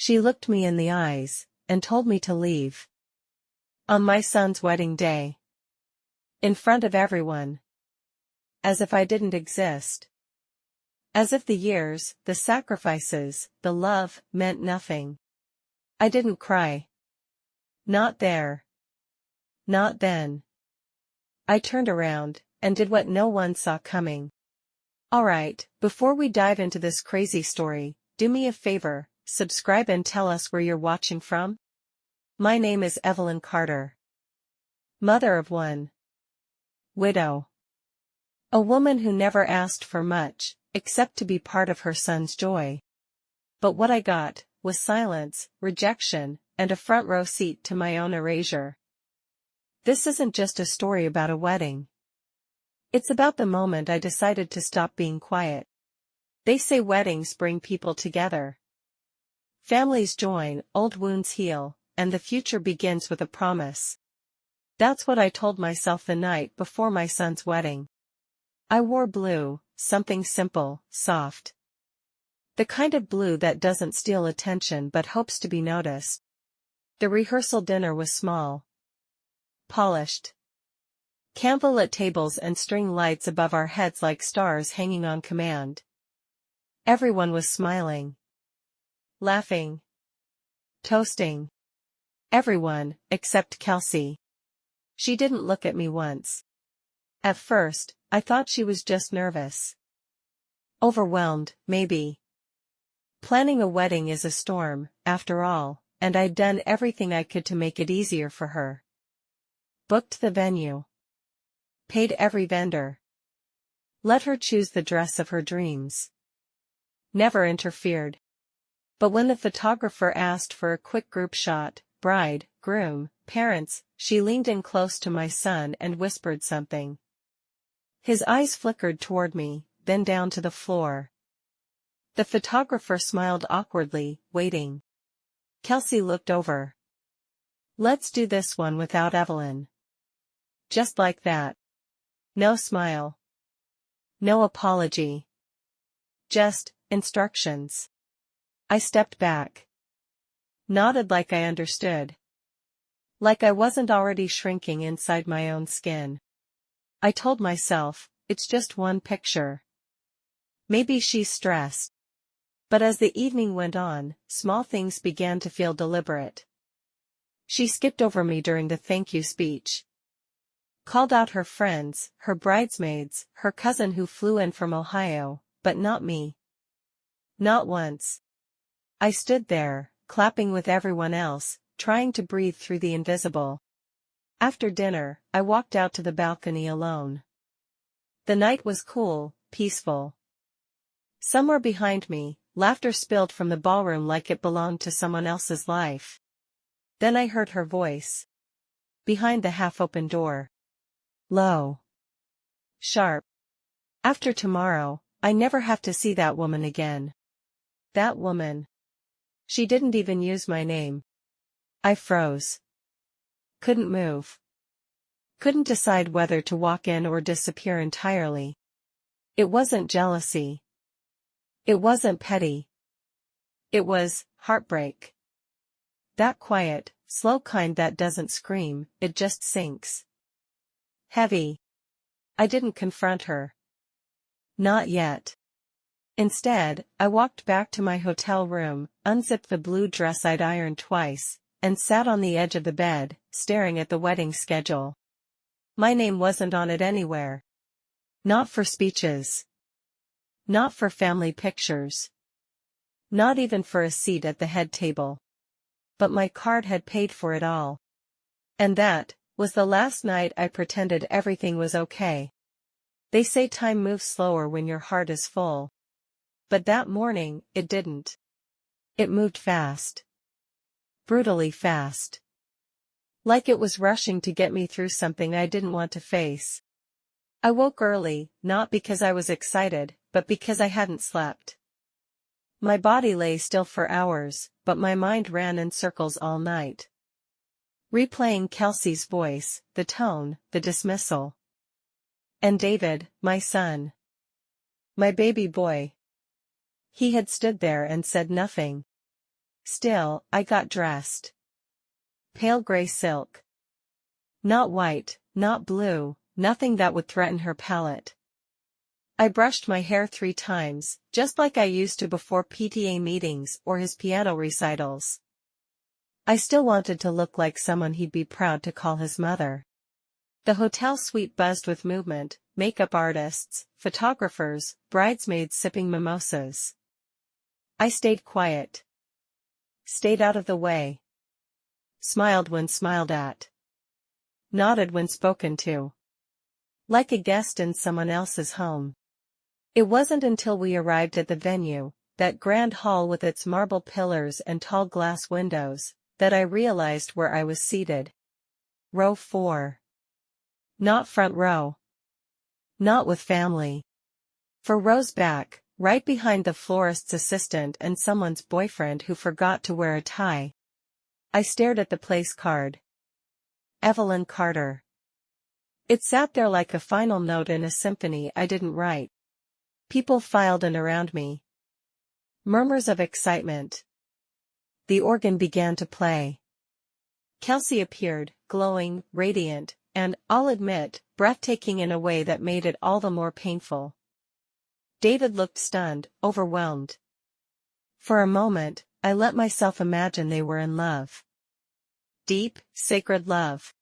She looked me in the eyes, and told me to leave. On my son's wedding day. In front of everyone. As if I didn't exist. As if the years, the sacrifices, the love, meant nothing. I didn't cry. Not there. Not then. I turned around, and did what no one saw coming. Alright, before we dive into this crazy story, do me a favor, subscribe and tell us where you're watching from. My name is Evelyn Carter. Mother of one. Widow. A woman who never asked for much, except to be part of her son's joy. But what I got was silence, rejection, and a front row seat to my own erasure. This isn't just a story about a wedding. It's about the moment I decided to stop being quiet. They say weddings bring people together. Families join, old wounds heal, and the future begins with a promise. That's what I told myself the night before my son's wedding. I wore blue, something simple, soft. The kind of blue that doesn't steal attention but hopes to be noticed. The rehearsal dinner was small. Polished. Candlelit tables and string lights above our heads like stars hanging on command. Everyone was smiling. Laughing. Toasting. Everyone, except Kelsey. She didn't look at me once. At first, I thought she was just nervous. Overwhelmed, maybe. Planning a wedding is a storm, after all, and I'd done everything I could to make it easier for her. Booked the venue. Paid every vendor. Let her choose the dress of her dreams. Never interfered. But when the photographer asked for a quick group shot, bride, groom, parents, she leaned in close to my son and whispered something. His eyes flickered toward me, then down to the floor. The photographer smiled awkwardly, waiting. Kelsey looked over. Let's do this one without Evelyn. Just like that. No smile. No apology. Just instructions. I stepped back. Nodded like I understood. Like I wasn't already shrinking inside my own skin. I told myself, it's just one picture. Maybe she's stressed. But as the evening went on, small things began to feel deliberate. She skipped over me during the thank you speech. Called out her friends, her bridesmaids, her cousin who flew in from Ohio, but not me. Not once. I stood there, clapping with everyone else, trying to breathe through the invisible. After dinner, I walked out to the balcony alone. The night was cool, peaceful. Somewhere behind me, laughter spilled from the ballroom like it belonged to someone else's life. Then I heard her voice. Behind the half-open door. Low. Sharp. After tomorrow, I never have to see that woman again. That woman. She didn't even use my name. I froze. Couldn't move. Couldn't decide whether to walk in or disappear entirely. It wasn't jealousy. It wasn't petty. It was heartbreak. That quiet, slow kind that doesn't scream, it just sinks. Heavy. I didn't confront her. Not yet. Instead, I walked back to my hotel room, unzipped the blue dress I'd ironed twice, and sat on the edge of the bed, staring at the wedding schedule. My name wasn't on it anywhere. Not for speeches. Not for family pictures. Not even for a seat at the head table. But my card had paid for it all. And that was the last night I pretended everything was okay. They say time moves slower when your heart is full. But that morning, it didn't. It moved fast. Brutally fast. Like it was rushing to get me through something I didn't want to face. I woke early, not because I was excited, but because I hadn't slept. My body lay still for hours, but my mind ran in circles all night. Replaying Kelsey's voice, the tone, the dismissal. And David, my son. My baby boy. He had stood there and said nothing. Still, I got dressed. Pale gray silk. Not white, not blue, nothing that would threaten her palette. I brushed my hair 3 times, just like I used to before PTA meetings or his piano recitals. I still wanted to look like someone he'd be proud to call his mother. The hotel suite buzzed with movement, makeup artists, photographers, bridesmaids sipping mimosas. I stayed quiet. Stayed out of the way. Smiled when smiled at. Nodded when spoken to. Like a guest in someone else's home. It wasn't until we arrived at the venue, that grand hall with its marble pillars and tall glass windows, that I realized where I was seated. Row 4. Not front row. Not with family. 4 rows back, right behind the florist's assistant and someone's boyfriend who forgot to wear a tie. I stared at the place card. Evelyn Carter. It sat there like a final note in a symphony I didn't write. People filed in around me. Murmurs of excitement. The organ began to play. Kelsey appeared, glowing, radiant, and, I'll admit, breathtaking in a way that made it all the more painful. David looked stunned, overwhelmed. For a moment, I let myself imagine they were in love. Deep, sacred love.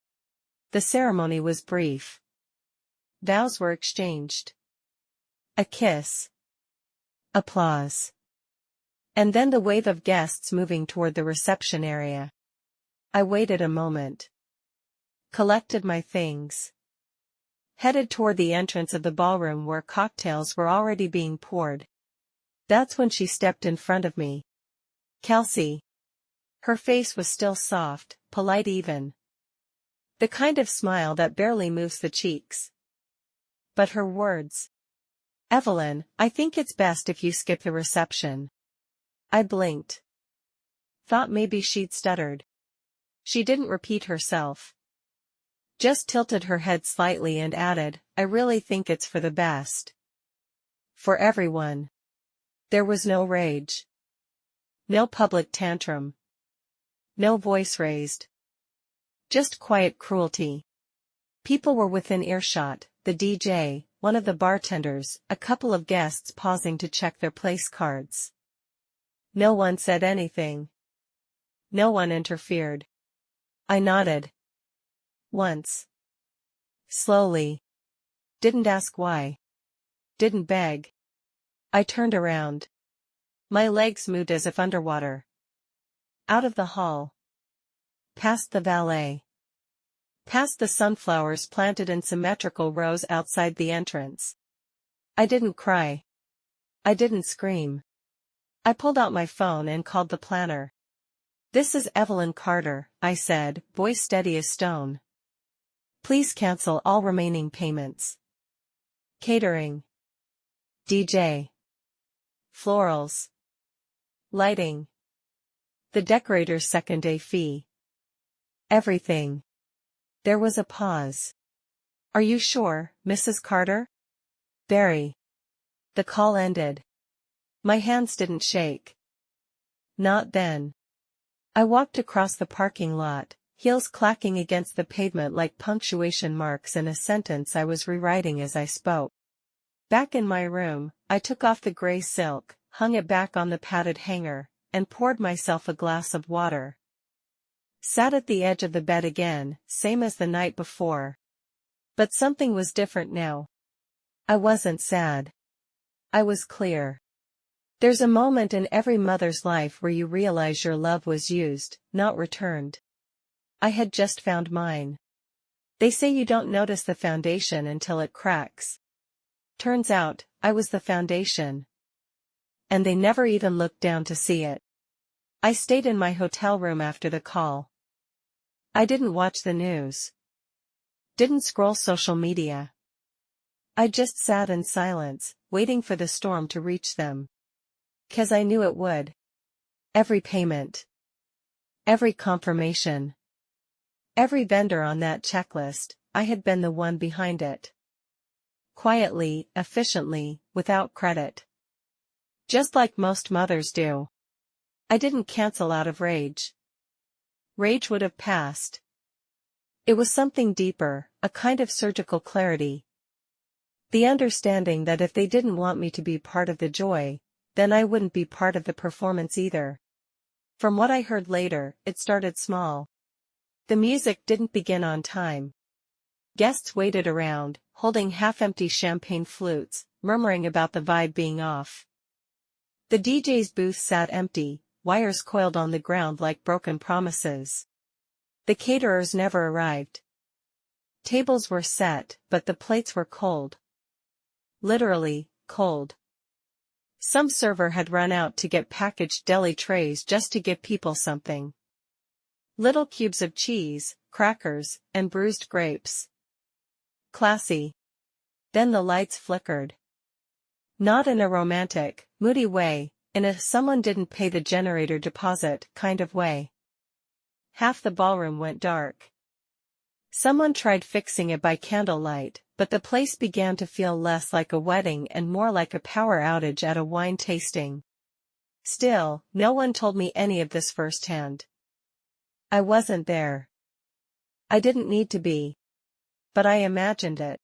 The ceremony was brief. Vows were exchanged. A kiss. Applause. And then the wave of guests moving toward the reception area. I waited a moment. Collected my things. Headed toward the entrance of the ballroom where cocktails were already being poured. That's when she stepped in front of me. Kelsey. Her face was still soft, polite even. The kind of smile that barely moves the cheeks. But her words. Evelyn, I think it's best if you skip the reception. I blinked. Thought maybe she'd stuttered. She didn't repeat herself. Just tilted her head slightly and added, I really think it's for the best. For everyone. There was no rage. No public tantrum. No voice raised. Just quiet cruelty. People were within earshot, the DJ, one of the bartenders, a couple of guests pausing to check their place cards. No one said anything. No one interfered. I nodded. Once. Slowly. Didn't ask why. Didn't beg. I turned around. My legs moved as if underwater. Out of the hall. Past the valet. Past the sunflowers planted in symmetrical rows outside the entrance. I didn't cry. I didn't scream. I pulled out my phone and called the planner. This is Evelyn Carter, I said, voice steady as stone. Please cancel all remaining payments. Catering. DJ. Florals. Lighting. The decorator's second-day fee. Everything. There was a pause. Are you sure, Mrs. Carter? Very. The call ended. My hands didn't shake. Not then. I walked across the parking lot, heels clacking against the pavement like punctuation marks in a sentence I was rewriting as I spoke. Back in my room, I took off the gray silk, hung it back on the padded hanger, and poured myself a glass of water. Sat at the edge of the bed again, same as the night before. But something was different now. I wasn't sad. I was clear. There's a moment in every mother's life where you realize your love was used, not returned. I had just found mine. They say you don't notice the foundation until it cracks. Turns out, I was the foundation. And they never even looked down to see it. I stayed in my hotel room after the call. I didn't watch the news. Didn't scroll social media. I just sat in silence, waiting for the storm to reach them. 'Cause I knew it would. Every payment. Every confirmation. Every vendor on that checklist, I had been the one behind it. Quietly, efficiently, without credit. Just like most mothers do. I didn't cancel out of rage. Rage would have passed. It was something deeper, a kind of surgical clarity. The understanding that if they didn't want me to be part of the joy, then I wouldn't be part of the performance either. From what I heard later, it started small. The music didn't begin on time. Guests waited around, holding half-empty champagne flutes, murmuring about the vibe being off. The DJ's booth sat empty, wires coiled on the ground like broken promises. The caterers never arrived. Tables were set, but the plates were cold. Literally, cold. Some server had run out to get packaged deli trays just to give people something. Little cubes of cheese, crackers, and bruised grapes. Classy. Then the lights flickered. Not in a romantic, moody way, in a someone didn't pay the generator deposit kind of way. Half the ballroom went dark. Someone tried fixing it by candlelight, but the place began to feel less like a wedding and more like a power outage at a wine tasting. Still, no one told me any of this firsthand. I wasn't there. I didn't need to be. But I imagined it.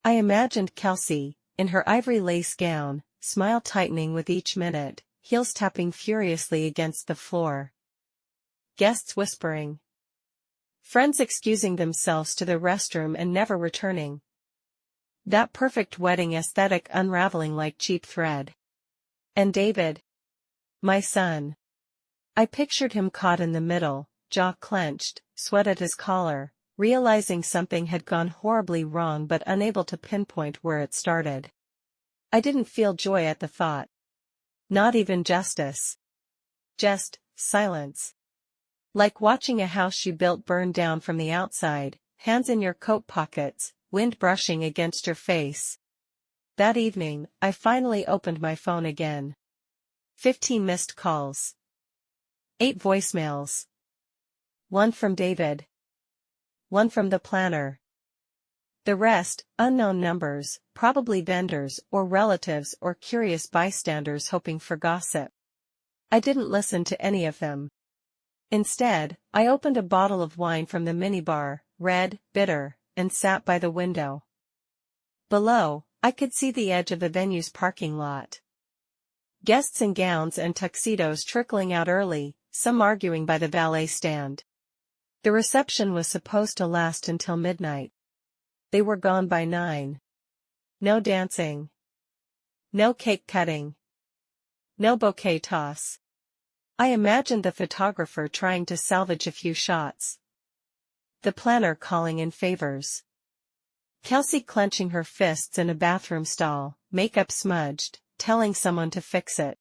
I imagined Kelsey, in her ivory lace gown, smile tightening with each minute, heels tapping furiously against the floor. Guests whispering. Friends excusing themselves to the restroom and never returning. That perfect wedding aesthetic unraveling like cheap thread. And David. My son. I pictured him caught in the middle, jaw clenched, sweat at his collar, realizing something had gone horribly wrong but unable to pinpoint where it started. I didn't feel joy at the thought. Not even justice. Just silence. Like watching a house you built burn down from the outside, hands in your coat pockets, wind brushing against your face. That evening, I finally opened my phone again. 15 missed calls. 8 voicemails. 1 from David. 1 from the planner. The rest, unknown numbers, probably vendors or relatives or curious bystanders hoping for gossip. I didn't listen to any of them. Instead, I opened a bottle of wine from the minibar, red, bitter, and sat by the window. Below, I could see the edge of the venue's parking lot. Guests in gowns and tuxedos trickling out early, some arguing by the valet stand. The reception was supposed to last until midnight. They were gone by 9. No dancing. No cake cutting. No bouquet toss. I imagined the photographer trying to salvage a few shots. The planner calling in favors. Kelsey clenching her fists in a bathroom stall, makeup smudged, telling someone to fix it.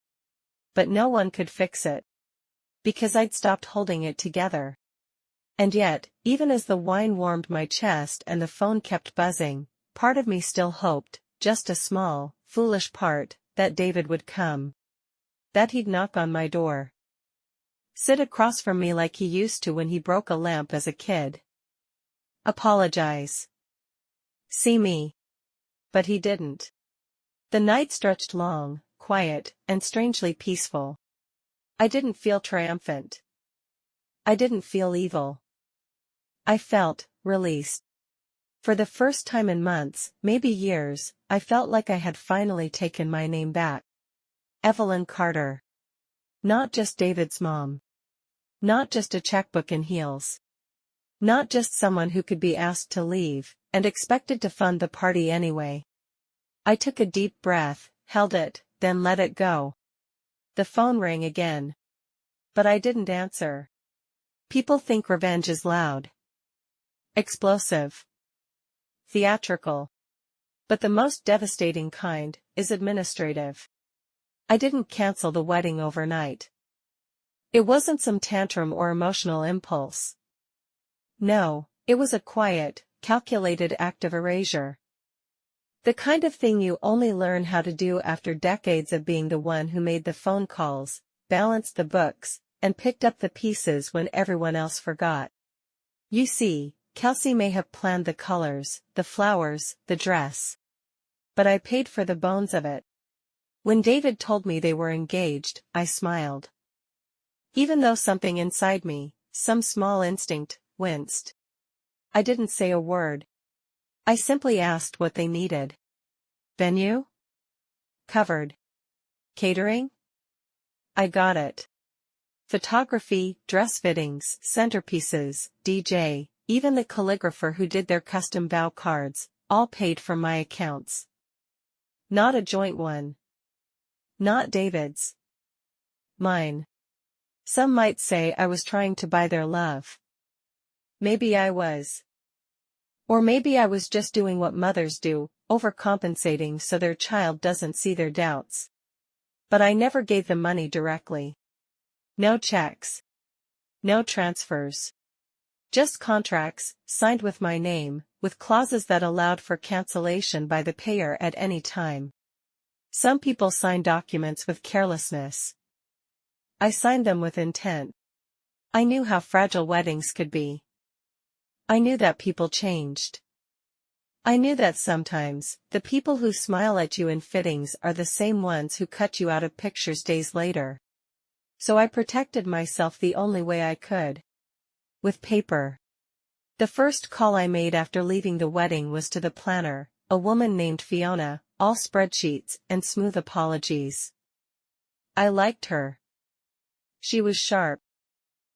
But no one could fix it. Because I'd stopped holding it together. And yet, even as the wine warmed my chest and the phone kept buzzing, part of me still hoped, just a small, foolish part, that David would come. That he'd knock on my door. Sit across from me like he used to when he broke a lamp as a kid. Apologize. See me. But he didn't. The night stretched long, quiet, and strangely peaceful. I didn't feel triumphant. I didn't feel evil. I felt released. For the first time in months, maybe years, I felt like I had finally taken my name back. Evelyn Carter. Not just David's mom. Not just a checkbook in heels. Not just someone who could be asked to leave, and expected to fund the party anyway. I took a deep breath, held it, then let it go. The phone rang again. But I didn't answer. People think revenge is loud. Explosive. Theatrical. But the most devastating kind is administrative. I didn't cancel the wedding overnight. It wasn't some tantrum or emotional impulse. No, it was a quiet, calculated act of erasure. The kind of thing you only learn how to do after decades of being the one who made the phone calls, balanced the books, and picked up the pieces when everyone else forgot. You see, Kelsey may have planned the colors, the flowers, the dress. But I paid for the bones of it. When David told me they were engaged, I smiled. Even though something inside me, some small instinct, winced. I didn't say a word. I simply asked what they needed. Venue? Covered. Catering? I got it. Photography, dress fittings, centerpieces, DJ, even the calligrapher who did their custom bow cards, all paid from my accounts. Not a joint one. Not David's. Mine. Some might say I was trying to buy their love. Maybe I was. Or maybe I was just doing what mothers do, overcompensating so their child doesn't see their doubts. But I never gave them money directly. No checks. No transfers. Just contracts, signed with my name, with clauses that allowed for cancellation by the payer at any time. Some people sign documents with carelessness. I signed them with intent. I knew how fragile weddings could be. I knew that people changed. I knew that sometimes, the people who smile at you in fittings are the same ones who cut you out of pictures days later. So I protected myself the only way I could. With paper. The first call I made after leaving the wedding was to the planner, a woman named Fiona, all spreadsheets and smooth apologies. I liked her. She was sharp.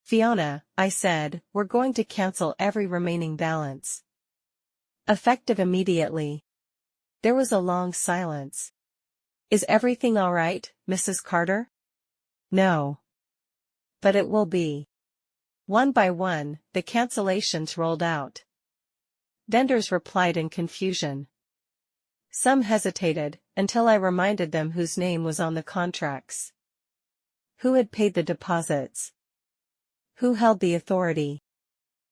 Fiona, I said, we're going to cancel every remaining balance. Effective immediately. There was a long silence. Is everything all right, Mrs. Carter? No. But it will be. One by one, the cancellations rolled out. Vendors replied in confusion. Some hesitated, until I reminded them whose name was on the contracts. Who had paid the deposits? Who held the authority?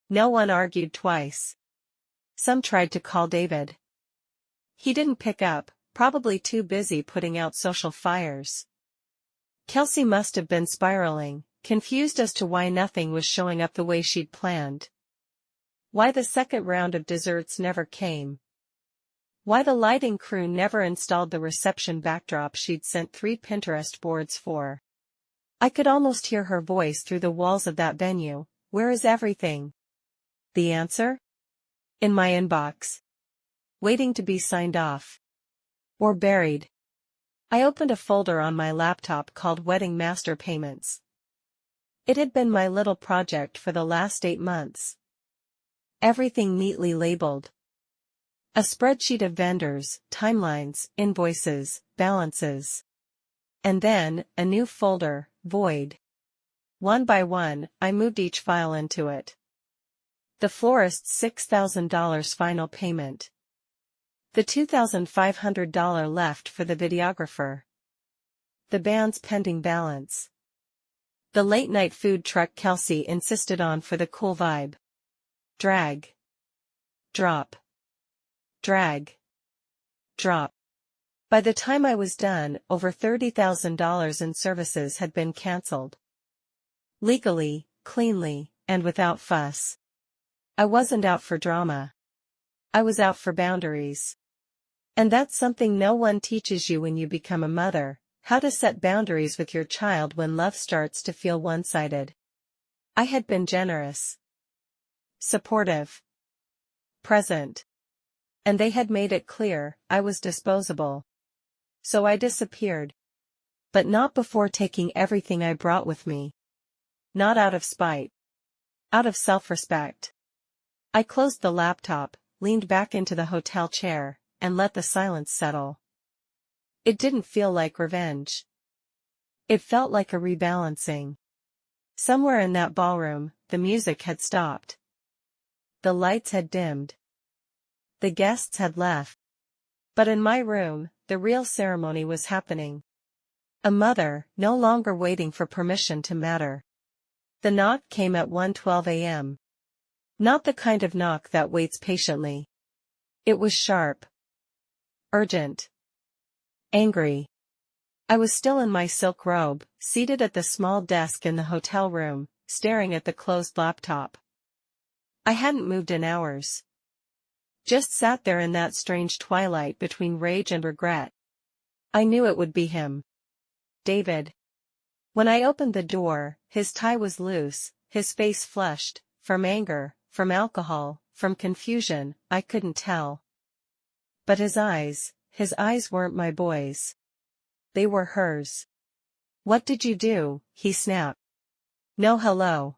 No one argued twice. Some tried to call David. He didn't pick up, probably too busy putting out social fires. Kelsey must have been spiraling, confused as to why nothing was showing up the way she'd planned. Why the second round of desserts never came. Why the lighting crew never installed the reception backdrop she'd sent 3 Pinterest boards for. I could almost hear her voice through the walls of that venue. Where is everything? The answer? In my inbox. Waiting to be signed off. Or buried. I opened a folder on my laptop called Wedding Master Payments. It had been my little project for the last 8 months. Everything neatly labeled. A spreadsheet of vendors, timelines, invoices, balances. And then, a new folder, void. One by one, I moved each file into it. The florist's $6,000 final payment. The $2,500 left for the videographer. The band's pending balance. The late-night food truck Kelsey insisted on for the cool vibe. Drag. Drop. Drag. Drop. By the time I was done, over $30,000 in services had been cancelled. Legally, cleanly, and without fuss. I wasn't out for drama. I was out for boundaries. And that's something no one teaches you when you become a mother, how to set boundaries with your child when love starts to feel one-sided. I had been generous. Supportive. Present. And they had made it clear, I was disposable. So I disappeared. But not before taking everything I brought with me. Not out of spite. Out of self-respect. I closed the laptop, leaned back into the hotel chair, and let the silence settle. It didn't feel like revenge. It felt like a rebalancing. Somewhere in that ballroom, the music had stopped. The lights had dimmed. The guests had left. But in my room, the real ceremony was happening. A mother, no longer waiting for permission to matter. The knock came at 1:12 a.m. Not the kind of knock that waits patiently. It was sharp. Urgent. Angry. I was still in my silk robe, seated at the small desk in the hotel room, staring at the closed laptop. I hadn't moved in hours. Just sat there in that strange twilight between rage and regret. I knew it would be him. David. When I opened the door, his tie was loose, his face flushed, from anger, from alcohol, from confusion, I couldn't tell. But his eyes weren't my boy's. They were hers. "What did you do?" he snapped. "No hello.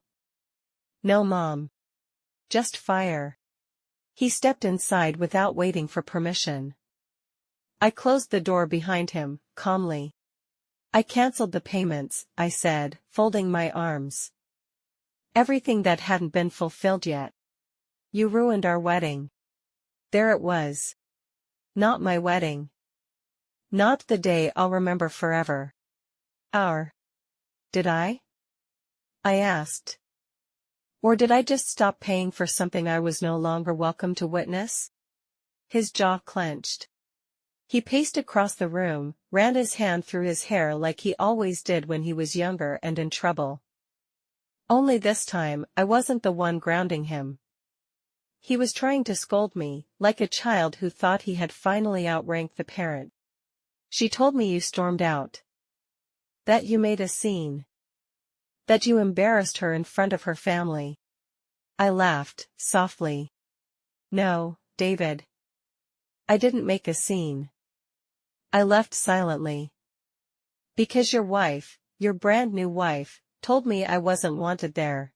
No mom. Just fire." He stepped inside without waiting for permission. I closed the door behind him, calmly. "I canceled the payments," I said, folding my arms. "Everything that hadn't been fulfilled yet. You ruined our wedding." There it was. Not my wedding. Not the day I'll remember forever. Our. Did I? I asked. Or did I just stop paying for something I was no longer welcome to witness? His jaw clenched. He paced across the room, ran his hand through his hair like he always did when he was younger and in trouble. Only this time, I wasn't the one grounding him. He was trying to scold me, like a child who thought he had finally outranked the parent. "She told me you stormed out. That you made a scene. That you embarrassed her in front of her family." I laughed, softly. "No, David. I didn't make a scene. I left silently. Because your wife, your brand new wife, told me I wasn't wanted there.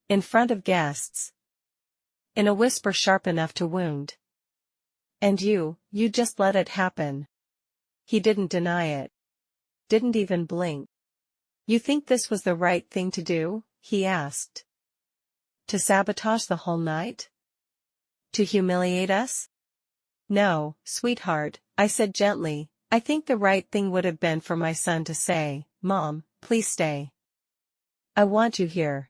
In front of guests. In a whisper sharp enough to wound. And you just let it happen." He didn't deny it. Didn't even blink. "You think this was the right thing to do?" he asked. "To sabotage the whole night? To humiliate us?" "No, sweetheart," I said gently, "I think the right thing would have been for my son to say, 'Mom, please stay. I want you here.'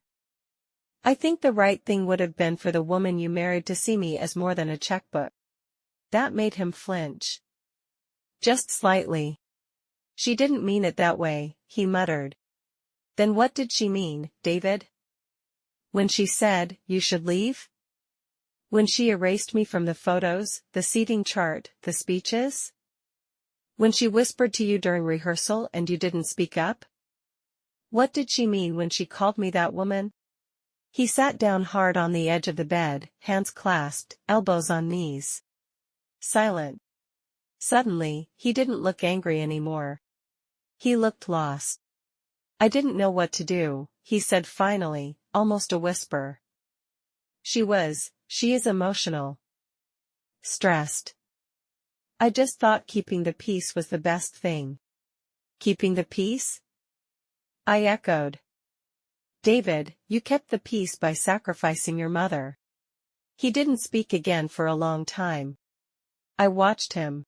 I think the right thing would have been for the woman you married to see me as more than a checkbook." That made him flinch. Just slightly. "She didn't mean it that way," he muttered. "Then what did she mean, David? When she said, you should leave? When she erased me from the photos, the seating chart, the speeches? When she whispered to you during rehearsal and you didn't speak up? What did she mean when she called me that woman?" He sat down hard on the edge of the bed, hands clasped, elbows on knees. Silent. Suddenly, he didn't look angry anymore. He looked lost. "I didn't know what to do," he said finally, almost a whisper. She is emotional. Stressed. I just thought keeping the peace was the best thing." "Keeping the peace?" I echoed. "David, you kept the peace by sacrificing your mother." He didn't speak again for a long time. I watched him.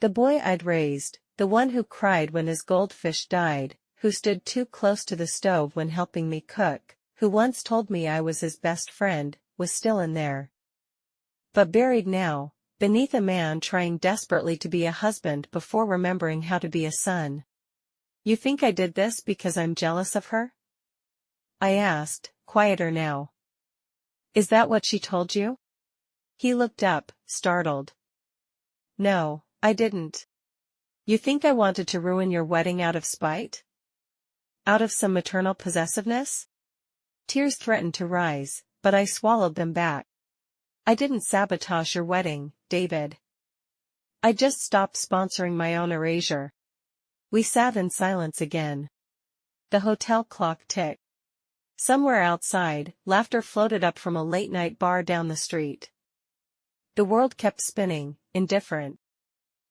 The boy I'd raised, the one who cried when his goldfish died, who stood too close to the stove when helping me cook, who once told me I was his best friend, was still in there. But buried now, beneath a man trying desperately to be a husband before remembering how to be a son. "You think I did this because I'm jealous of her?" I asked, quieter now. "Is that what she told you?" He looked up, startled. "No, I didn't. You think I wanted to ruin your wedding out of spite? Out of some maternal possessiveness?" Tears threatened to rise, but I swallowed them back. "I didn't sabotage your wedding, David. I just stopped sponsoring my own erasure." We sat in silence again. The hotel clock ticked. Somewhere outside, laughter floated up from a late-night bar down the street. The world kept spinning, indifferent.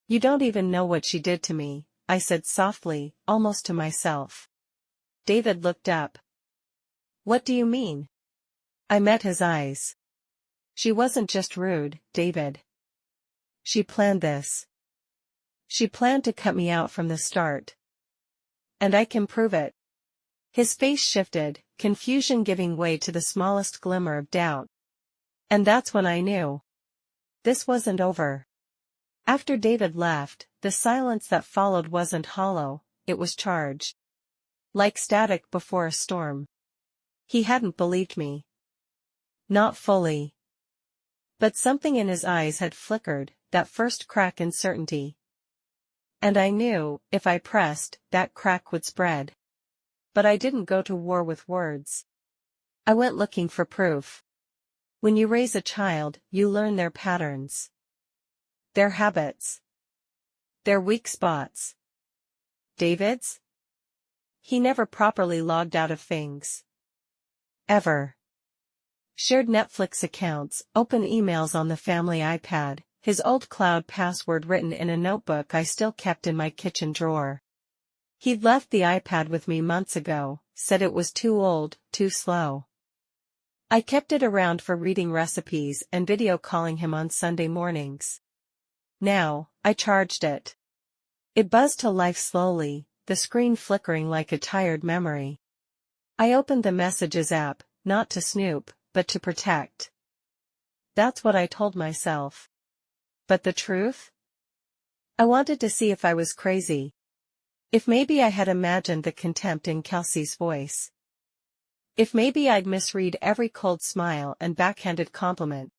"You don't even know what she did to me," I said softly, almost to myself. David looked up. "What do you mean?" I met his eyes. "She wasn't just rude, David. She planned this. She planned to cut me out from the start. And I can prove it." His face shifted, confusion giving way to the smallest glimmer of doubt. And that's when I knew. This wasn't over. After David left, the silence that followed wasn't hollow, it was charged. Like static before a storm. He hadn't believed me. Not fully. But something in his eyes had flickered, that first crack in certainty. And I knew, if I pressed, that crack would spread. But I didn't go to war with words. I went looking for proof. When you raise a child, you learn their patterns. Their habits. Their weak spots. David's? He never properly logged out of things. Ever. Shared Netflix accounts, open emails on the family iPad, his old cloud password written in a notebook I still kept in my kitchen drawer. He'd left the iPad with me months ago, said it was too old, too slow. I kept it around for reading recipes and video calling him on Sunday mornings. Now, I charged it. It buzzed to life slowly, the screen flickering like a tired memory. I opened the Messages app, not to snoop, but to protect. That's what I told myself. But the truth? I wanted to see if I was crazy. If maybe I had imagined the contempt in Kelsey's voice. If maybe I'd misread every cold smile and backhanded compliment.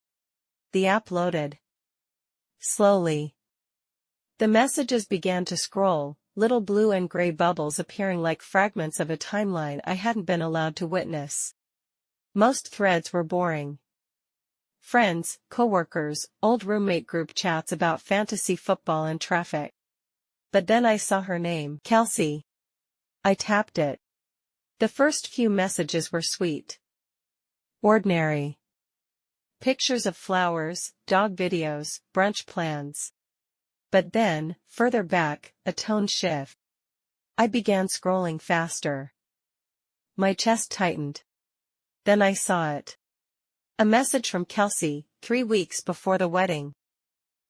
The app loaded. Slowly. The messages began to scroll, little blue and gray bubbles appearing like fragments of a timeline I hadn't been allowed to witness. Most threads were boring. Friends, coworkers, old roommate group chats about fantasy football and traffic. But then I saw her name, Kelsey. I tapped it. The first few messages were sweet. Ordinary. Pictures of flowers, dog videos, brunch plans. But then, further back, a tone shift. I began scrolling faster. My chest tightened. Then I saw it. A message from Kelsey, 3 weeks before the wedding.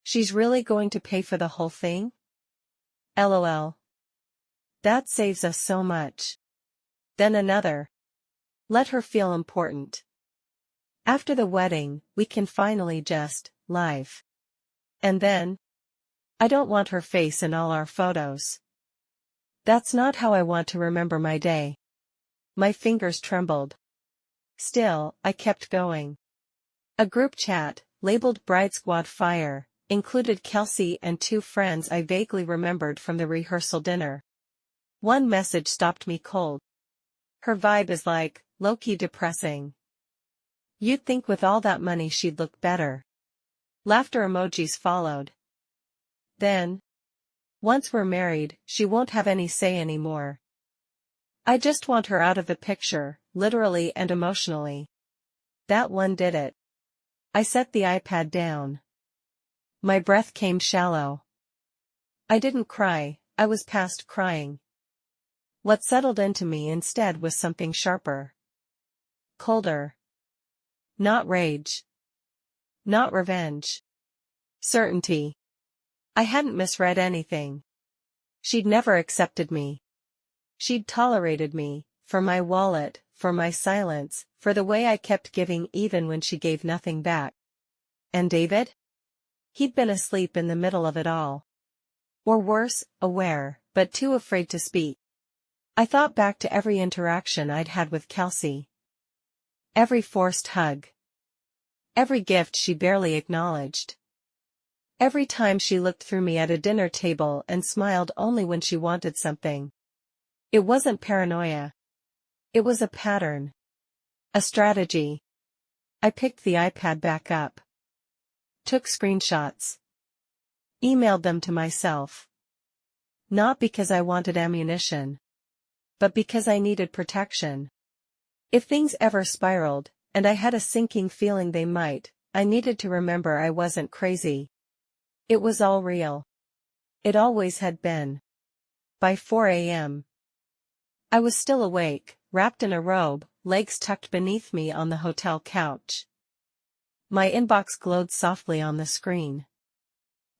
She's really going to pay for the whole thing? LOL. That saves us so much. Then another. Let her feel important. After the wedding, we can finally just live. And then? I don't want her face in all our photos. That's not how I want to remember my day. My fingers trembled. Still, I kept going. A group chat, labeled Bride Squad Fire, included Kelsey and 2 friends I vaguely remembered from the rehearsal dinner. One message stopped me cold. Her vibe is like, low-key depressing. You'd think with all that money she'd look better. Laughter emojis followed. Then, once we're married, she won't have any say anymore. I just want her out of the picture, literally and emotionally. That one did it. I set the iPad down. My breath came shallow. I didn't cry, I was past crying. What settled into me instead was something sharper. Colder. Not rage. Not revenge. Certainty. I hadn't misread anything. She'd never accepted me. She'd tolerated me, for my wallet, for my silence, for the way I kept giving even when she gave nothing back. And David? He'd been asleep in the middle of it all. Or worse, aware, but too afraid to speak. I thought back to every interaction I'd had with Kelsey. Every forced hug. Every gift she barely acknowledged. Every time she looked through me at a dinner table and smiled only when she wanted something. It wasn't paranoia. It was a pattern. A strategy. I picked the iPad back up. Took screenshots. Emailed them to myself. Not because I wanted ammunition. But because I needed protection. If things ever spiraled, and I had a sinking feeling they might, I needed to remember I wasn't crazy. It was all real. It always had been. By 4 a.m. I was still awake, wrapped in a robe, legs tucked beneath me on the hotel couch. My inbox glowed softly on the screen.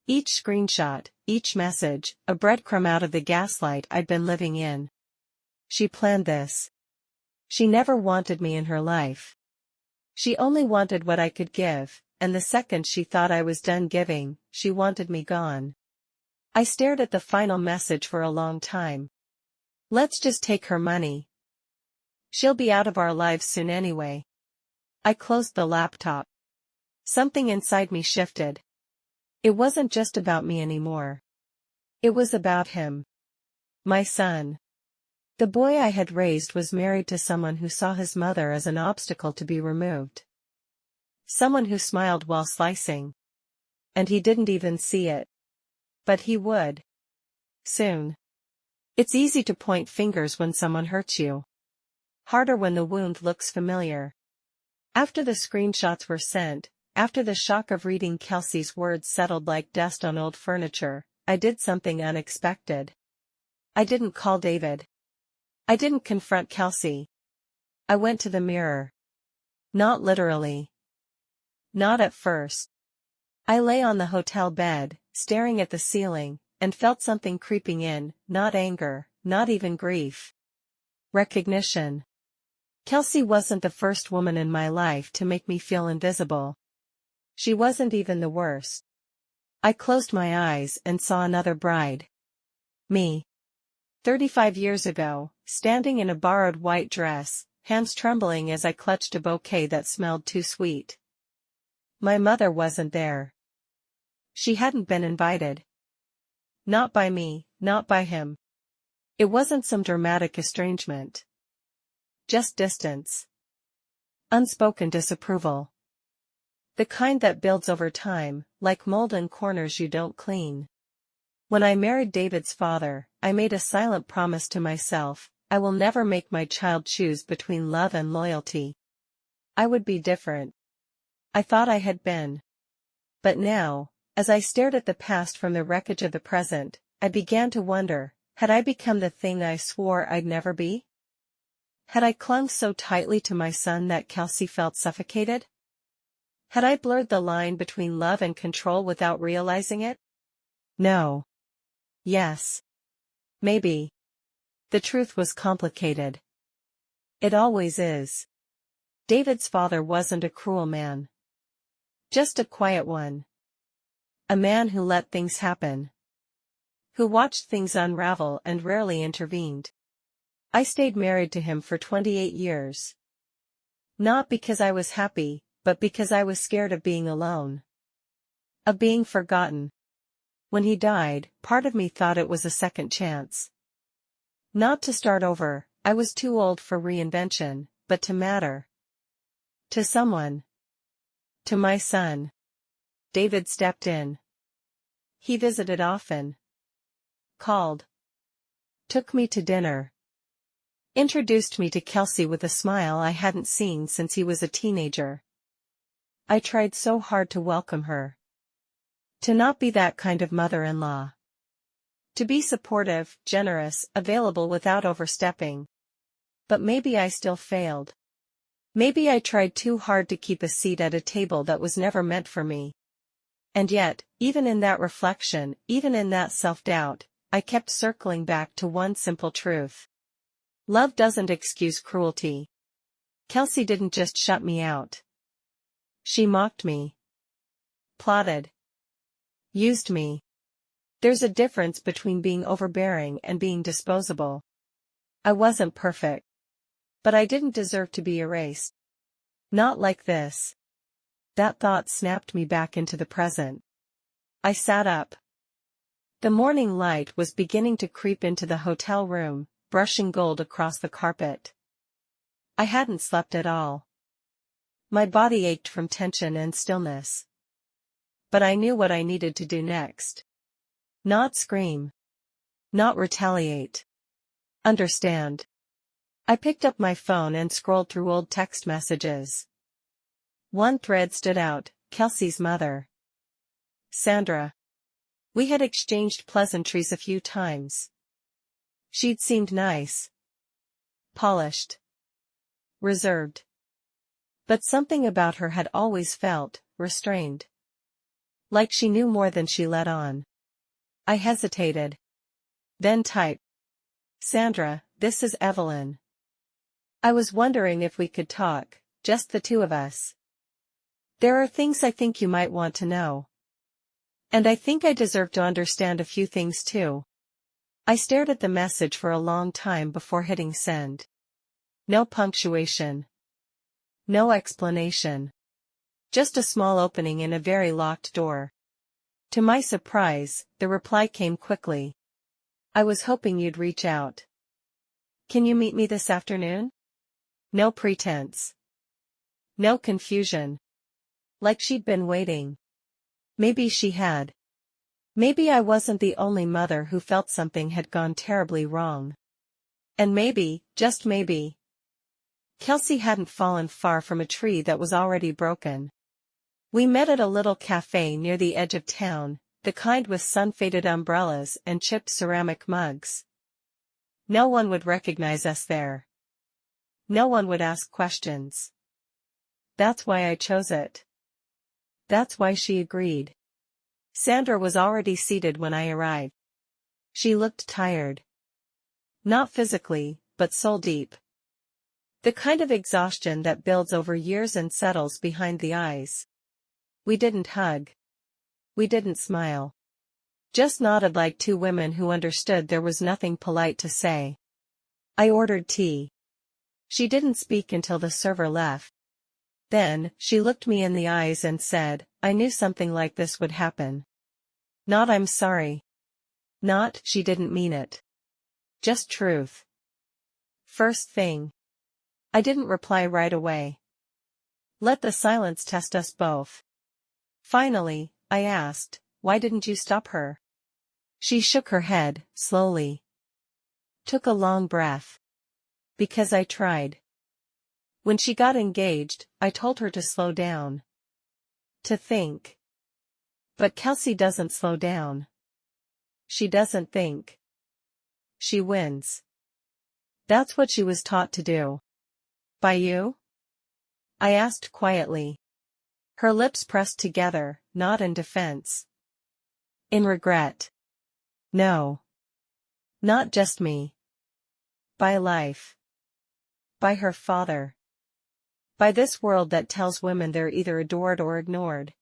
Each screenshot, each message, a breadcrumb out of the gaslight I'd been living in. She planned this. She never wanted me in her life. She only wanted what I could give, and the second she thought I was done giving, she wanted me gone. I stared at the final message for a long time. Let's just take her money. She'll be out of our lives soon anyway. I closed the laptop. Something inside me shifted. It wasn't just about me anymore. It was about him. My son. The boy I had raised was married to someone who saw his mother as an obstacle to be removed. Someone who smiled while slicing. And he didn't even see it. But he would. Soon. It's easy to point fingers when someone hurts you. Harder when the wound looks familiar. After the screenshots were sent, after the shock of reading Kelsey's words settled like dust on old furniture, I did something unexpected. I didn't call David. I didn't confront Kelsey. I went to the mirror. Not literally. Not at first. I lay on the hotel bed, staring at the ceiling, and felt something creeping in, not anger, not even grief. Recognition. Kelsey wasn't the first woman in my life to make me feel invisible. She wasn't even the worst. I closed my eyes and saw another bride. Me. 35 years ago, standing in a borrowed white dress, hands trembling as I clutched a bouquet that smelled too sweet. My mother wasn't there. She hadn't been invited. Not by me, not by him. It wasn't some dramatic estrangement. Just distance. Unspoken disapproval. The kind that builds over time, like mold in corners you don't clean. When I married David's father, I made a silent promise to myself, I will never make my child choose between love and loyalty. I would be different. I thought I had been. But now, as I stared at the past from the wreckage of the present, I began to wonder, had I become the thing I swore I'd never be? Had I clung so tightly to my son that Kelsey felt suffocated? Had I blurred the line between love and control without realizing it? No. Yes. Maybe. The truth was complicated. It always is. David's father wasn't a cruel man. Just a quiet one. A man who let things happen. Who watched things unravel and rarely intervened. I stayed married to him for 28 years. Not because I was happy, but because I was scared of being alone. Of being forgotten. When he died, part of me thought it was a second chance. Not to start over, I was too old for reinvention, but to matter. To someone. To my son. David stepped in. He visited often. Called. Took me to dinner. Introduced me to Kelsey with a smile I hadn't seen since he was a teenager. I tried so hard to welcome her. To not be that kind of mother-in-law. To be supportive, generous, available without overstepping. But maybe I still failed. Maybe I tried too hard to keep a seat at a table that was never meant for me. And yet, even in that reflection, even in that self-doubt, I kept circling back to one simple truth. Love doesn't excuse cruelty. Kelsey didn't just shut me out. She mocked me. Plotted. Used me. There's a difference between being overbearing and being disposable. I wasn't perfect. But I didn't deserve to be erased. Not like this. That thought snapped me back into the present. I sat up. The morning light was beginning to creep into the hotel room, brushing gold across the carpet. I hadn't slept at all. My body ached from tension and stillness. But I knew what I needed to do next. Not scream. Not retaliate. Understand. I picked up my phone and scrolled through old text messages. One thread stood out, Kelsey's mother. Sandra. We had exchanged pleasantries a few times. She'd seemed nice. Polished. Reserved. But something about her had always felt restrained. Like she knew more than she let on. I hesitated. Then typed. Sandra, this is Evelyn. I was wondering if we could talk, just the two of us. There are things I think you might want to know. And I think I deserve to understand a few things too. I stared at the message for a long time before hitting send. No punctuation. No explanation. Just a small opening in a very locked door. To my surprise, the reply came quickly. I was hoping you'd reach out. Can you meet me this afternoon? No pretense. No confusion. Like she'd been waiting. Maybe she had. Maybe I wasn't the only mother who felt something had gone terribly wrong. And maybe, just maybe, Kelsey hadn't fallen far from a tree that was already broken. We met at a little cafe near the edge of town, the kind with sun-faded umbrellas and chipped ceramic mugs. No one would recognize us there. No one would ask questions. That's why I chose it. That's why she agreed. Sandra was already seated when I arrived. She looked tired. Not physically, but soul deep. The kind of exhaustion that builds over years and settles behind the eyes. We didn't hug. We didn't smile. Just nodded like two women who understood there was nothing polite to say. I ordered tea. She didn't speak until the server left. Then, she looked me in the eyes and said, I knew something like this would happen. Not I'm sorry. Not she didn't mean it. Just truth. First thing. I didn't reply right away. Let the silence test us both. Finally, I asked, why didn't you stop her? She shook her head, slowly. Took a long breath. Because I tried. When she got engaged, I told her to slow down. To think. But Kelsey doesn't slow down. She doesn't think. She wins. That's what she was taught to do. By you? I asked quietly. Her lips pressed together, not in defense. In regret. No. Not just me. By life. By her father. By this world that tells women they're either adored or ignored.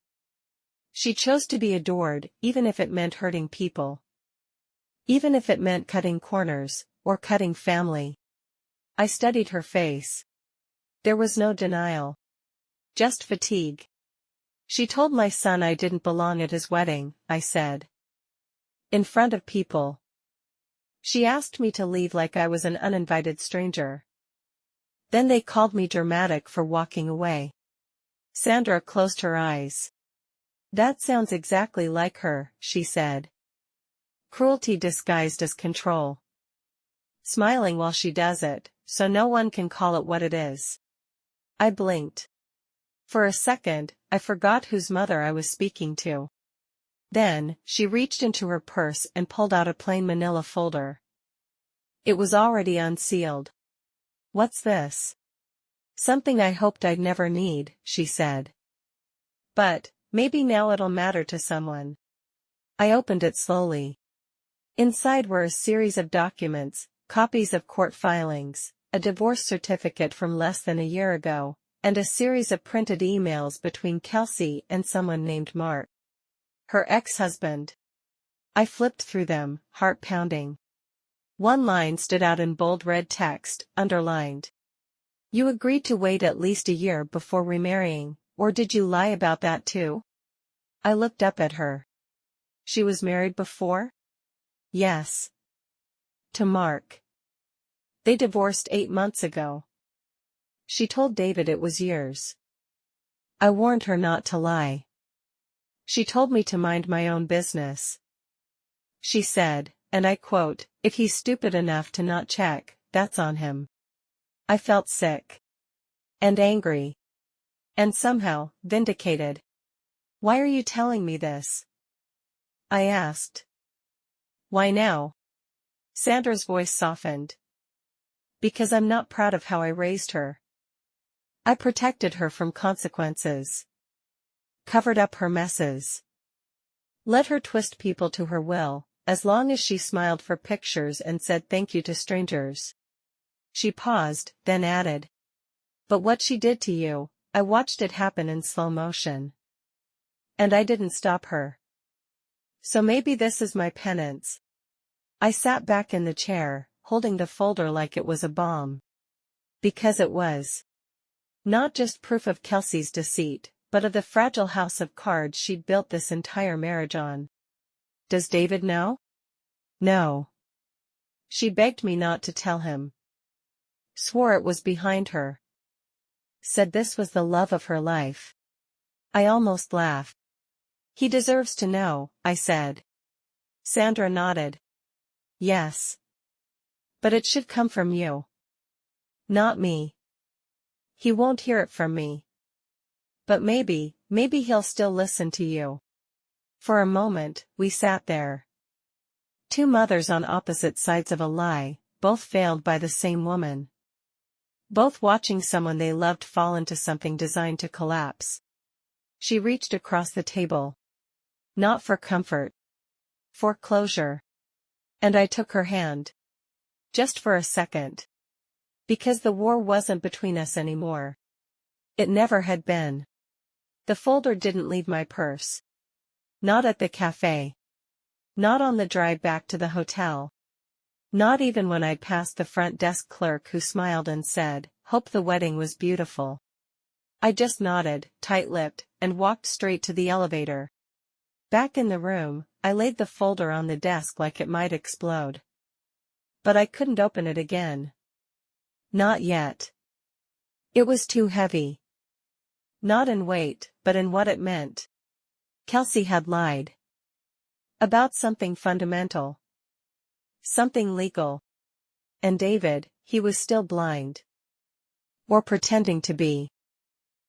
She chose to be adored, even if it meant hurting people. Even if it meant cutting corners, or cutting family. I studied her face. There was no denial. Just fatigue. She told my son I didn't belong at his wedding, I said. In front of people. She asked me to leave like I was an uninvited stranger. Then they called me dramatic for walking away. Sandra closed her eyes. That sounds exactly like her, she said. Cruelty disguised as control. Smiling while she does it, so no one can call it what it is. I blinked. For a second, I forgot whose mother I was speaking to. Then, she reached into her purse and pulled out a plain manila folder. It was already unsealed. What's this? Something I hoped I'd never need, she said. But, maybe now it'll matter to someone. I opened it slowly. Inside were a series of documents, copies of court filings, a divorce certificate from less than a year ago, and a series of printed emails between Kelsey and someone named Mark. Her ex-husband. I flipped through them, heart pounding. One line stood out in bold red text, underlined. You agreed to wait at least a year before remarrying, or did you lie about that too? I looked up at her. She was married before? Yes. To Mark. They divorced 8 months ago. She told David it was years. I warned her not to lie. She told me to mind my own business. She said, and I quote, if he's stupid enough to not check, that's on him. I felt sick. And angry. And somehow, vindicated. Why are you telling me this? I asked. Why now? Sandra's voice softened. Because I'm not proud of how I raised her. I protected her from consequences. Covered up her messes. Let her twist people to her will, as long as she smiled for pictures and said thank you to strangers. She paused, then added. But what she did to you, I watched it happen in slow motion. And I didn't stop her. So maybe this is my penance. I sat back in the chair, holding the folder like it was a bomb. Because it was. Not just proof of Kelsey's deceit, but of the fragile house of cards she'd built this entire marriage on. Does David know? No. She begged me not to tell him. Swore it was behind her. Said this was the love of her life. I almost laughed. He deserves to know, I said. Sandra nodded. Yes. But it should come from you. Not me. He won't hear it from me. But maybe he'll still listen to you. For a moment, we sat there. Two mothers on opposite sides of a lie, both failed by the same woman. Both watching someone they loved fall into something designed to collapse. She reached across the table. Not for comfort. For closure. And I took her hand. Just for a second. Because the war wasn't between us anymore. It never had been. The folder didn't leave my purse. Not at the cafe. Not on the drive back to the hotel. Not even when I'd passed the front desk clerk who smiled and said, "Hope the wedding was beautiful." I just nodded, tight-lipped, and walked straight to the elevator. Back in the room, I laid the folder on the desk like it might explode. But I couldn't open it again. Not yet. It was too heavy. Not in weight, but in what it meant. Kelsey had lied. About something fundamental. Something legal. And David, he was still blind. Or pretending to be.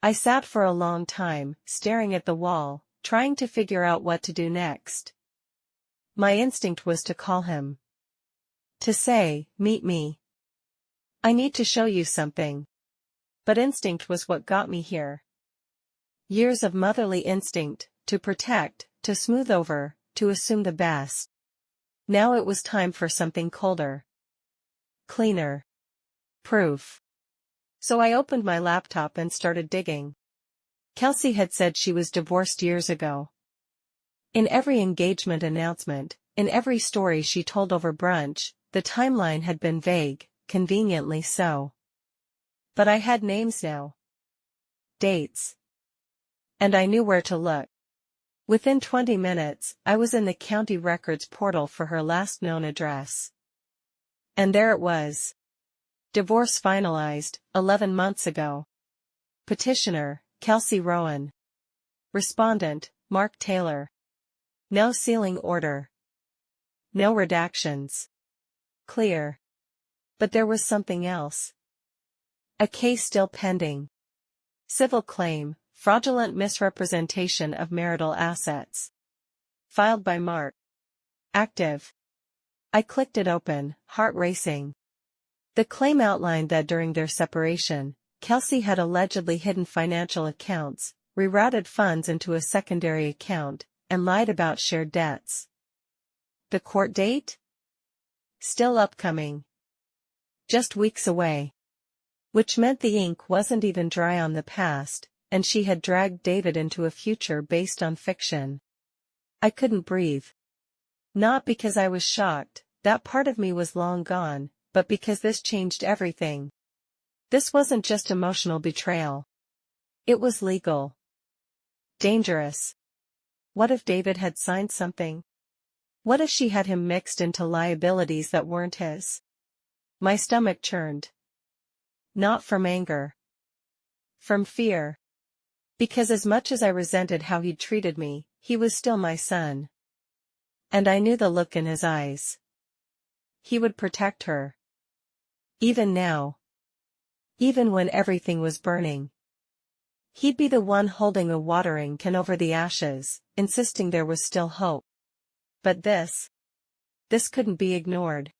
I sat for a long time, staring at the wall, trying to figure out what to do next. My instinct was to call him. To say, "Meet me. I need to show you something." But instinct was what got me here. Years of motherly instinct, to protect, to smooth over, to assume the best. Now it was time for something colder. Cleaner. Proof. So I opened my laptop and started digging. Kelsey had said she was divorced years ago. In every engagement announcement, in every story she told over brunch, the timeline had been vague, conveniently so. But I had names now. Dates. And I knew where to look. Within 20 minutes, I was in the county records portal for her last known address. And there it was. Divorce finalized, 11 months ago. Petitioner, Kelsey Rowan. Respondent, Mark Taylor. No sealing order. No redactions. Clear. But there was something else. A case still pending. Civil claim, fraudulent misrepresentation of marital assets. Filed by Mark. Active. I clicked it open, heart racing. The claim outlined that during their separation, Kelsey had allegedly hidden financial accounts, rerouted funds into a secondary account, and lied about shared debts. The court date? Still upcoming. Just weeks away. Which meant the ink wasn't even dry on the past, and she had dragged David into a future based on fiction. I couldn't breathe. Not because I was shocked, that part of me was long gone, but because this changed everything. This wasn't just emotional betrayal. It was legal. Dangerous. What if David had signed something? What if she had him mixed into liabilities that weren't his? My stomach churned. Not from anger. From fear. Because as much as I resented how he'd treated me, he was still my son. And I knew the look in his eyes. He would protect her. Even now. Even when everything was burning. He'd be the one holding a watering can over the ashes, insisting there was still hope. But this couldn't be ignored.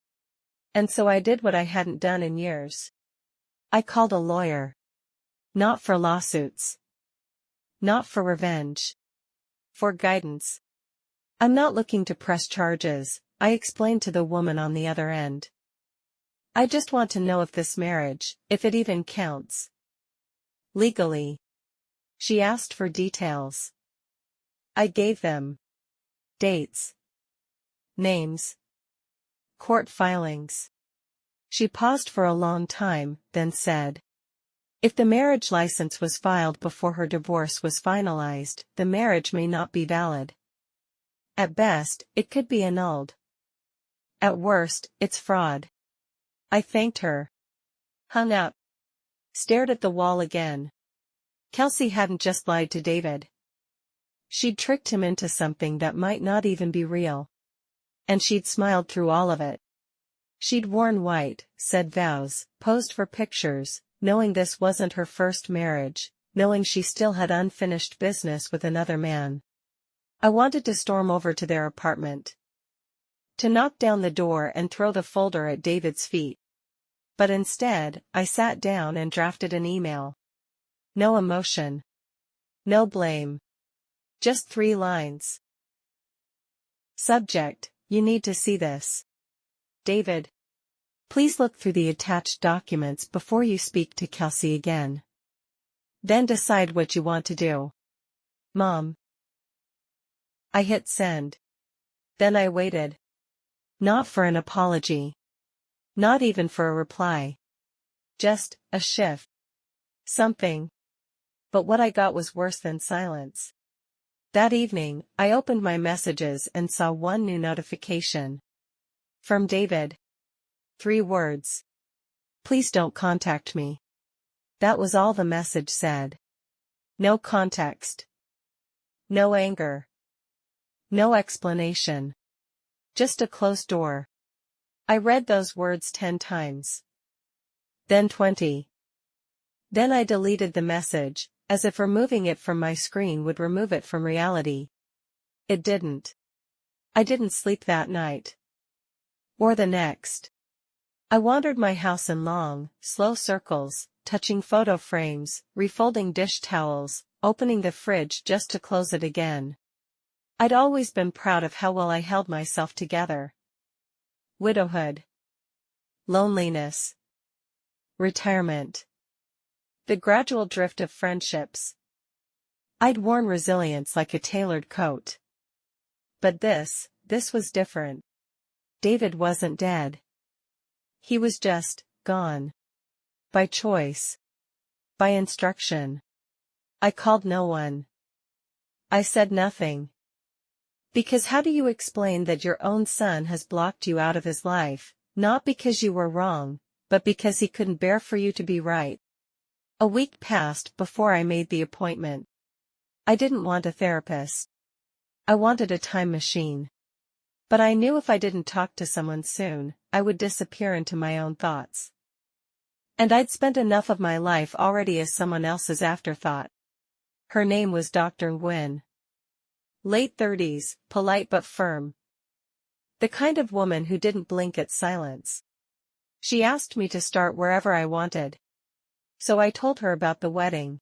And so I did what I hadn't done in years. I called a lawyer. Not for lawsuits. Not for revenge. For guidance. I'm not looking to press charges, I explained to the woman on the other end. I just want to know if this marriage, if it even counts. Legally. She asked for details. I gave them. Dates. Names. Court filings. She paused for a long time, then said. If the marriage license was filed before her divorce was finalized, the marriage may not be valid. At best, it could be annulled. At worst, it's fraud. I thanked her. Hung up. Stared at the wall again. Kelsey hadn't just lied to David. She'd tricked him into something that might not even be real. And she'd smiled through all of it. She'd worn white, said vows, posed for pictures, knowing this wasn't her first marriage, knowing she still had unfinished business with another man. I wanted to storm over to their apartment. To knock down the door and throw the folder at David's feet. But instead, I sat down and drafted an email. No emotion. No blame. Just 3 lines. Subject: you need to see this. David. Please look through the attached documents before you speak to Kelsey again. Then decide what you want to do. Mom. I hit send. Then I waited. Not for an apology. Not even for a reply. Just a shift. Something. But what I got was worse than silence. That evening, I opened my messages and saw one new notification. From David. 3 words. Please don't contact me. That was all the message said. No context. No anger. No explanation. Just a closed door. I read those words 10 times. Then 20. Then I deleted the message, as if removing it from my screen would remove it from reality. It didn't. I didn't sleep that night. Or the next. I wandered my house in long, slow circles, touching photo frames, refolding dish towels, opening the fridge just to close it again. I'd always been proud of how well I held myself together. Widowhood. Loneliness. Retirement. The gradual drift of friendships. I'd worn resilience like a tailored coat. But this was different. David wasn't dead. He was just gone. By choice. By instruction. I called no one. I said nothing. Because how do you explain that your own son has blocked you out of his life, not because you were wrong, but because he couldn't bear for you to be right? A week passed before I made the appointment. I didn't want a therapist. I wanted a time machine. But I knew if I didn't talk to someone soon, I would disappear into my own thoughts. And I'd spent enough of my life already as someone else's afterthought. Her name was Dr. Nguyen. Late 30s, polite but firm. The kind of woman who didn't blink at silence. She asked me to start wherever I wanted. So I told her about the wedding.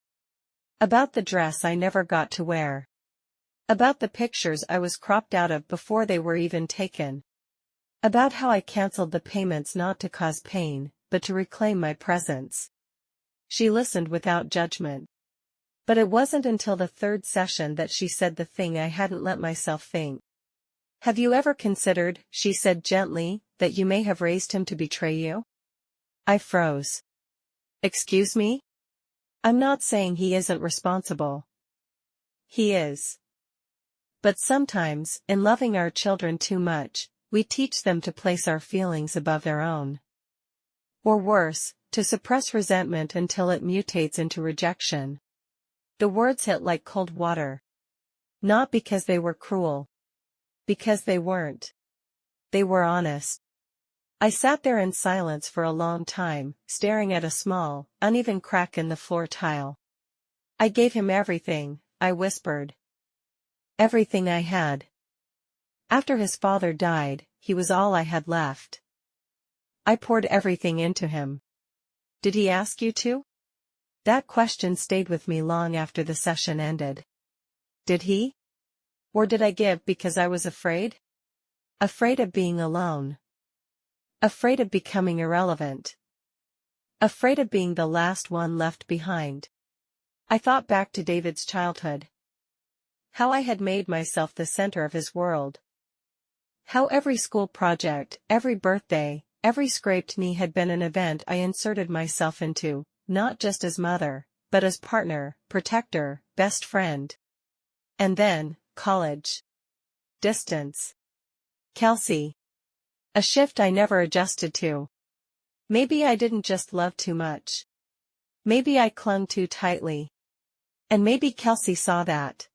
About the dress I never got to wear. About the pictures I was cropped out of before they were even taken. About how I canceled the payments not to cause pain, but to reclaim my presence. She listened without judgment. But it wasn't until the 3rd session that she said the thing I hadn't let myself think. Have you ever considered, she said gently, that you may have raised him to betray you? I froze. Excuse me? I'm not saying he isn't responsible. He is. But sometimes, in loving our children too much, we teach them to place our feelings above their own. Or worse, to suppress resentment until it mutates into rejection. The words hit like cold water. Not because they were cruel. Because they weren't. They were honest. I sat there in silence for a long time, staring at a small, uneven crack in the floor tile. I gave him everything, I whispered. Everything I had. After his father died, he was all I had left. I poured everything into him. Did he ask you to? That question stayed with me long after the session ended. Did he? Or did I give because I was afraid? Afraid of being alone. Afraid of becoming irrelevant. Afraid of being the last one left behind. I thought back to David's childhood. How I had made myself the center of his world. How every school project, every birthday, every scraped knee had been an event I inserted myself into. Not just as mother, but as partner, protector, best friend. And then, college. Distance. Kelsey. A shift I never adjusted to. Maybe I didn't just love too much. Maybe I clung too tightly. And maybe Kelsey saw that.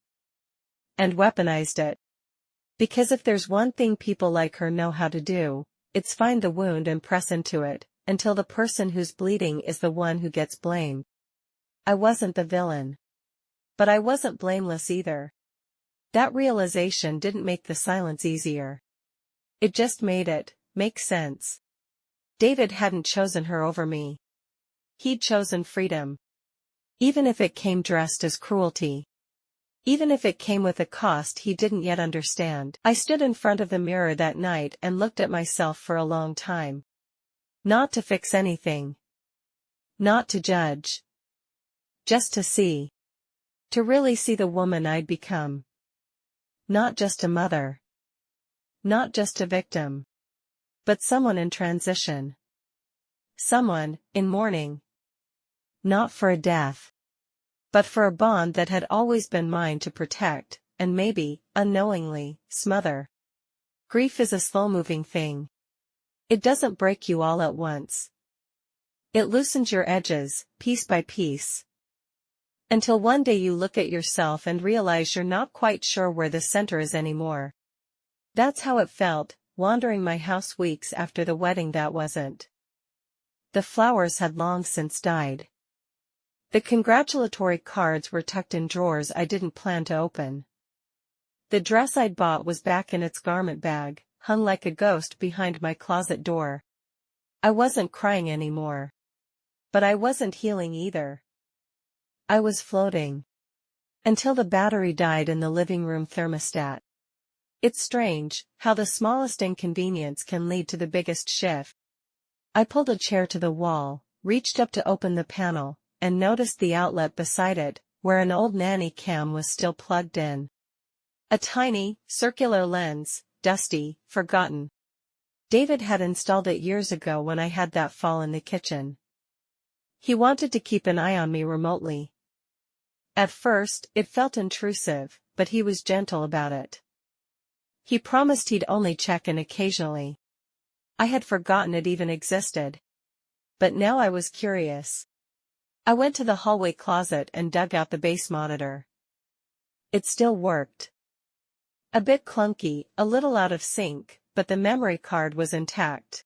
And weaponized it. Because if there's one thing people like her know how to do, it's find the wound and press into it, until the person who's bleeding is the one who gets blamed. I wasn't the villain. But I wasn't blameless either. That realization didn't make the silence easier. It just made it make sense. David hadn't chosen her over me. He'd chosen freedom. Even if it came dressed as cruelty. Even if it came with a cost he didn't yet understand. I stood in front of the mirror that night and looked at myself for a long time. Not to fix anything. Not to judge. Just to see. To really see the woman I'd become. Not just a mother. Not just a victim. But someone in transition. Someone, in mourning. Not for a death. But for a bond that had always been mine to protect, and maybe, unknowingly, smother. Grief is a slow-moving thing. It doesn't break you all at once. It loosens your edges, piece by piece. Until one day you look at yourself and realize you're not quite sure where the center is anymore. That's how it felt, wandering my house weeks after the wedding that wasn't. The flowers had long since died. The congratulatory cards were tucked in drawers I didn't plan to open. The dress I'd bought was back in its garment bag, hung like a ghost behind my closet door. I wasn't crying anymore. But I wasn't healing either. I was floating. Until the battery died in the living room thermostat. It's strange, how the smallest inconvenience can lead to the biggest shift. I pulled a chair to the wall, reached up to open the panel, and noticed the outlet beside it, where an old nanny cam was still plugged in. A tiny, circular lens, dusty, forgotten. David had installed it years ago when I had that fall in the kitchen. He wanted to keep an eye on me remotely. At first, it felt intrusive, but he was gentle about it. He promised he'd only check in occasionally. I had forgotten it even existed. But now I was curious. I went to the hallway closet and dug out the base monitor. It still worked. A bit clunky, a little out of sync, but the memory card was intact.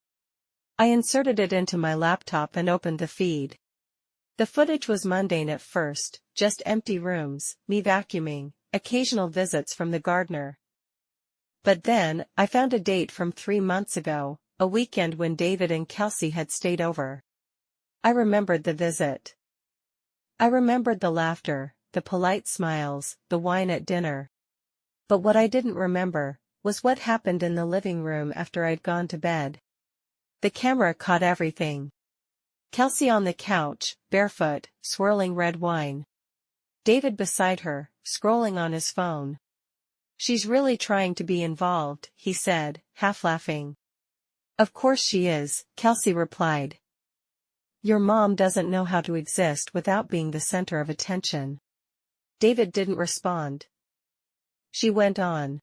I inserted it into my laptop and opened the feed. The footage was mundane at first, just empty rooms, me vacuuming, occasional visits from the gardener. But then, I found a date from 3 months ago, a weekend when David and Kelsey had stayed over. I remembered the visit. I remembered the laughter, the polite smiles, the wine at dinner. But what I didn't remember was what happened in the living room after I'd gone to bed. The camera caught everything. Kelsey on the couch, barefoot, swirling red wine. David beside her, scrolling on his phone. "She's really trying to be involved," he said, half laughing. "Of course she is," Kelsey replied. "Your mom doesn't know how to exist without being the center of attention." David didn't respond. She went on.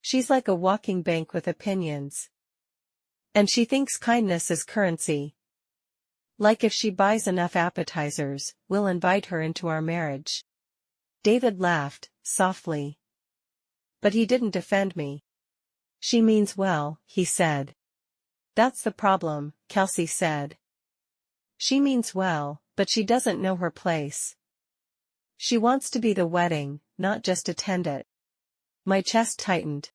"She's like a walking bank with opinions. And she thinks kindness is currency. Like if she buys enough appetizers, we'll invite her into our marriage." David laughed, softly. But he didn't defend me. "She means well," he said. "That's the problem," Kelsey said. "She means well, but she doesn't know her place. She wants to be the wedding, not just attend it." My chest tightened.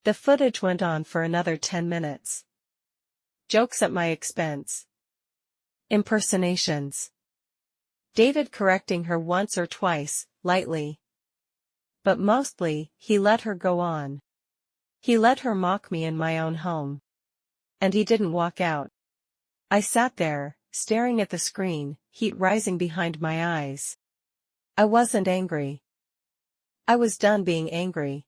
The footage went on for another 10 minutes. Jokes at my expense. Impersonations. David correcting her once or twice, lightly. But mostly, he let her go on. He let her mock me in my own home. And he didn't walk out. I sat there, staring at the screen, heat rising behind my eyes. I wasn't angry. I was done being angry.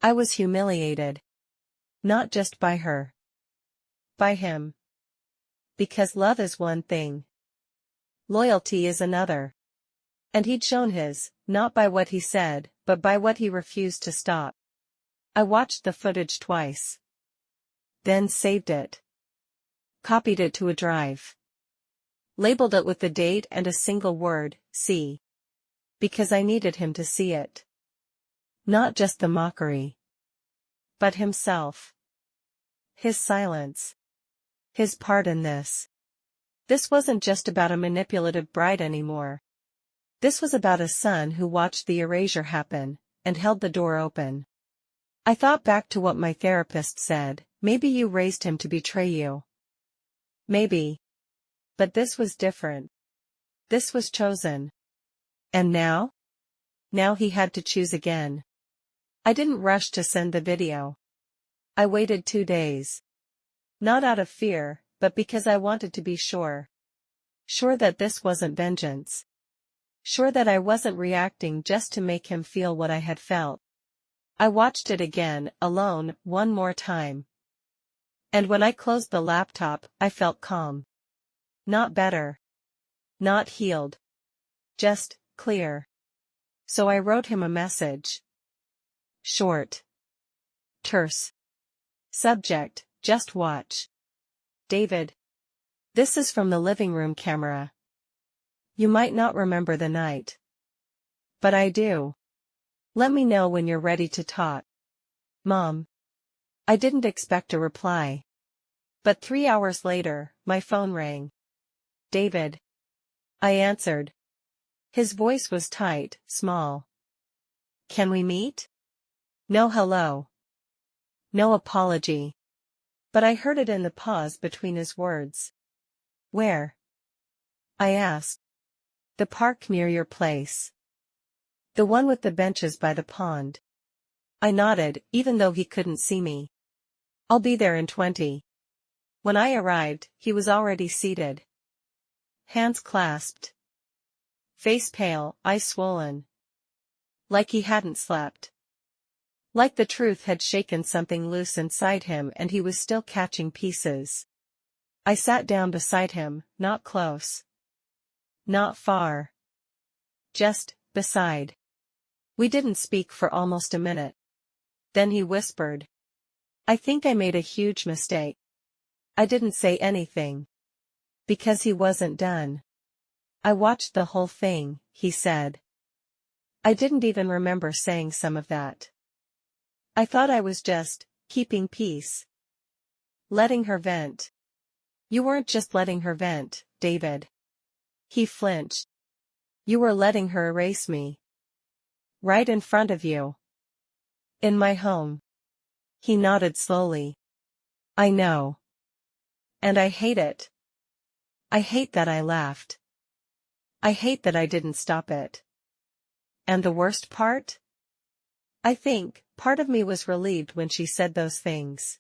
I was humiliated. Not just by her. By him. Because love is one thing. Loyalty is another. And he'd shown his, not by what he said, but by what he refused to stop. I watched the footage twice. Then saved it. Copied it to a drive. Labeled it with the date and a single word, see. Because I needed him to see it. Not just the mockery. But himself. His silence. His part in this. This wasn't just about a manipulative bride anymore. This was about a son who watched the erasure happen, and held the door open. I thought back to what my therapist said, maybe you raised him to betray you. Maybe. But this was different. This was chosen. And now? Now he had to choose again. I didn't rush to send the video. I waited 2 days. Not out of fear, but because I wanted to be sure. Sure that this wasn't vengeance. Sure that I wasn't reacting just to make him feel what I had felt. I watched it again, alone, one more time. And when I closed the laptop, I felt calm. Not better. Not healed. Just clear. So I wrote him a message. Short. Terse. Subject, just watch. David. This is from the living room camera. You might not remember the night. But I do. Let me know when you're ready to talk. Mom. I didn't expect a reply. But 3 hours later, my phone rang. David. I answered. His voice was tight, small. Can we meet? No hello. No apology. But I heard it in the pause between his words. Where? I asked. The park near your place. The one with the benches by the pond. I nodded, even though he couldn't see me. I'll be there in 20. When I arrived, he was already seated. Hands clasped. Face pale, eyes swollen. Like he hadn't slept. Like the truth had shaken something loose inside him and he was still catching pieces. I sat down beside him, not close. Not far. Just beside. We didn't speak for almost a minute. Then he whispered. I think I made a huge mistake. I didn't say anything. Because he wasn't done. I watched the whole thing, he said. I didn't even remember saying some of that. I thought I was just keeping peace. Letting her vent. You weren't just letting her vent, David. He flinched. You were letting her erase me. Right in front of you. In my home. He nodded slowly. I know. And I hate it. I hate that I laughed. I hate that I didn't stop it. And the worst part? I think, part of me was relieved when she said those things.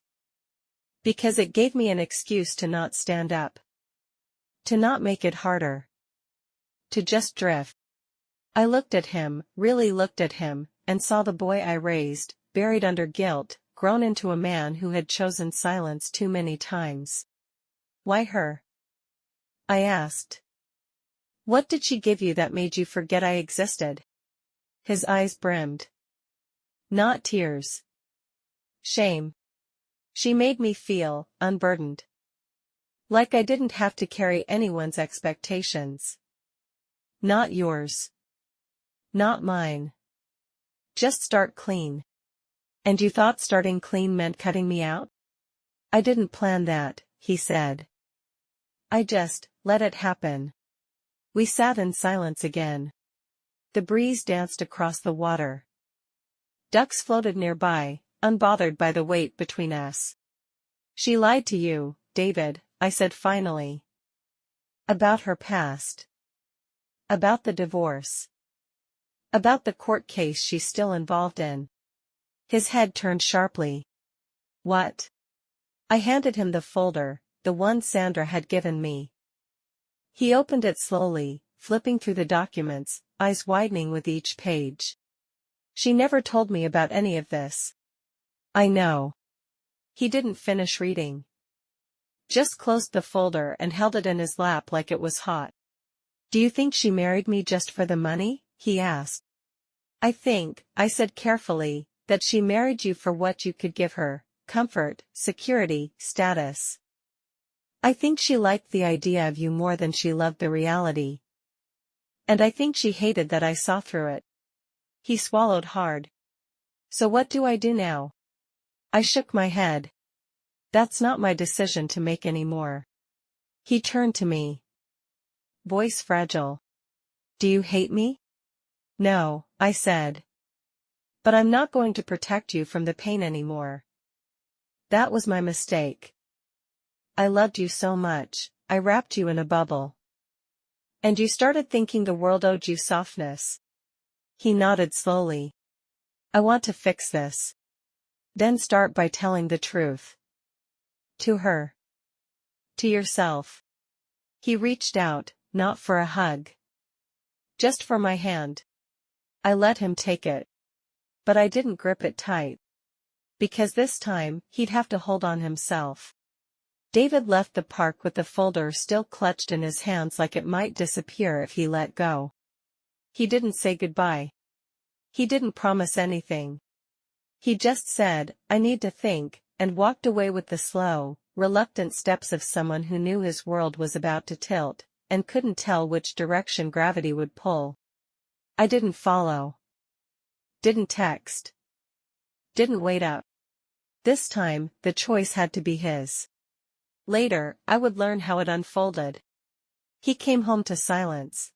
Because it gave me an excuse to not stand up. To not make it harder. To just drift. I looked at him, really looked at him, and saw the boy I raised, buried under guilt, grown into a man who had chosen silence too many times. Why her? I asked. What did she give you that made you forget I existed? His eyes brimmed. Not tears. Shame. She made me feel unburdened. Like I didn't have to carry anyone's expectations. Not yours. Not mine. Just start clean. And you thought starting clean meant cutting me out? I didn't plan that, he said. I just let it happen. We sat in silence again. The breeze danced across the water. Ducks floated nearby, unbothered by the weight between us. She lied to you, David, I said finally. About her past. About the divorce. About the court case she's still involved in. His head turned sharply. What? I handed him the folder, the one Sandra had given me. He opened it slowly, flipping through the documents, eyes widening with each page. She never told me about any of this. I know. He didn't finish reading. Just closed the folder and held it in his lap like it was hot. Do you think she married me just for the money? He asked. I think, I said carefully, that she married you for what you could give her, comfort, security, status. I think she liked the idea of you more than she loved the reality. And I think she hated that I saw through it. He swallowed hard. So what do I do now? I shook my head. That's not my decision to make anymore. He turned to me. Voice fragile. Do you hate me? No, I said. But I'm not going to protect you from the pain anymore. That was my mistake. I loved you so much, I wrapped you in a bubble. And you started thinking the world owed you softness. He nodded slowly. I want to fix this. Then start by telling the truth. To her. To yourself. He reached out, not for a hug. Just for my hand. I let him take it. But I didn't grip it tight. Because this time, he'd have to hold on himself. David left the park with the folder still clutched in his hands like it might disappear if he let go. He didn't say goodbye. He didn't promise anything. He just said, I need to think, and walked away with the slow, reluctant steps of someone who knew his world was about to tilt, and couldn't tell which direction gravity would pull. I didn't follow. Didn't text. Didn't wait up. This time, the choice had to be his. Later, I would learn how it unfolded. He came home to silence.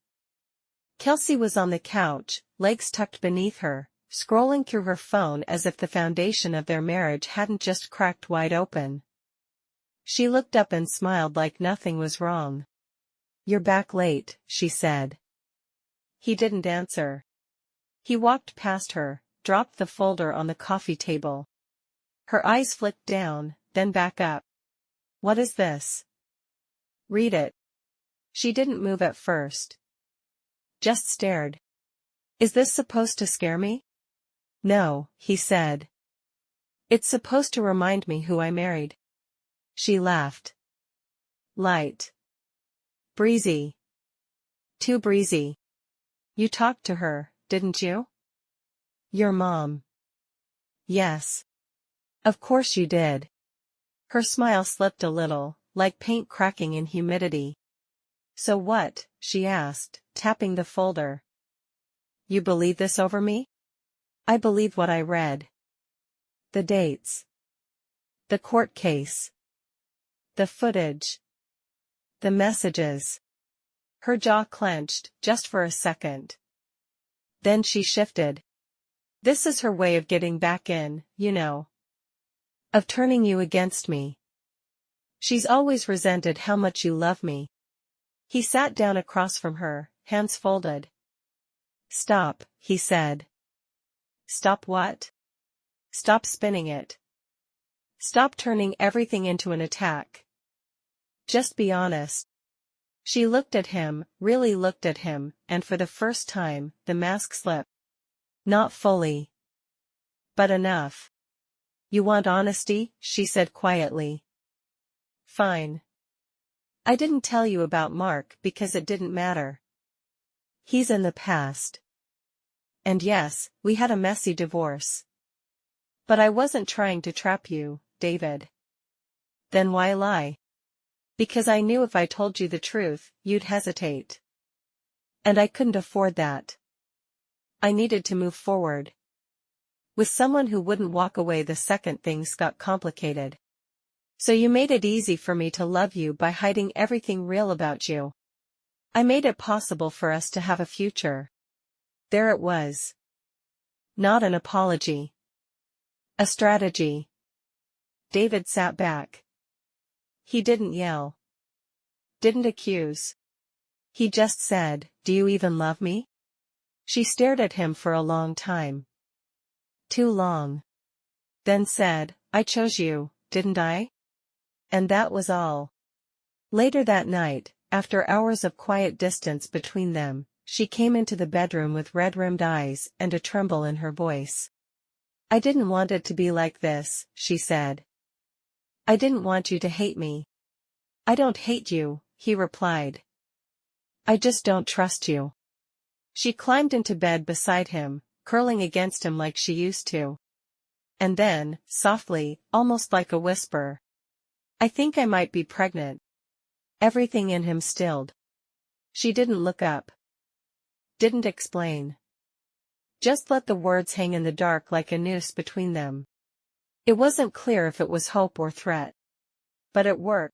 Kelsey was on the couch, legs tucked beneath her, scrolling through her phone as if the foundation of their marriage hadn't just cracked wide open. She looked up and smiled like nothing was wrong. You're back late, she said. He didn't answer. He walked past her, dropped the folder on the coffee table. Her eyes flicked down, then back up. What is this? Read it. She didn't move at first. Just stared. Is this supposed to scare me? No, he said. It's supposed to remind me who I married. She laughed. Light. Breezy. Too breezy. You talked to her, didn't you? Your mom. Yes. Of course you did. Her smile slipped a little, like paint cracking in humidity. So what? She asked, tapping the folder. You believe this over me? I believe what I read. The dates. The court case. The footage. The messages. Her jaw clenched, just for a second. Then she shifted. This is her way of getting back in, you know. Of turning you against me. She's always resented how much you love me. He sat down across from her, hands folded. Stop, he said. Stop what? Stop spinning it. Stop turning everything into an attack. Just be honest. She looked at him, really looked at him, and for the first time, the mask slipped. Not fully. But enough. You want honesty? She said quietly. Fine. I didn't tell you about Mark because it didn't matter. He's in the past. And yes, we had a messy divorce. But I wasn't trying to trap you, David. Then why lie? Because I knew if I told you the truth, you'd hesitate. And I couldn't afford that. I needed to move forward. With someone who wouldn't walk away the second things got complicated. So you made it easy for me to love you by hiding everything real about you. I made it possible for us to have a future. There it was. Not an apology. A strategy. David sat back. He didn't yell. Didn't accuse. He just said, "Do you even love me?" She stared at him for a long time. Too long. Then said, "I chose you, didn't I?" And that was all. Later that night, after hours of quiet distance between them, she came into the bedroom with red-rimmed eyes and a tremble in her voice. "I didn't want it to be like this," she said. "I didn't want you to hate me." "I don't hate you," he replied. "I just don't trust you." She climbed into bed beside him, curling against him like she used to. And then, softly, almost like a whisper, "I think I might be pregnant." Everything in him stilled. She didn't look up. Didn't explain. Just let the words hang in the dark like a noose between them. It wasn't clear if it was hope or threat. But it worked.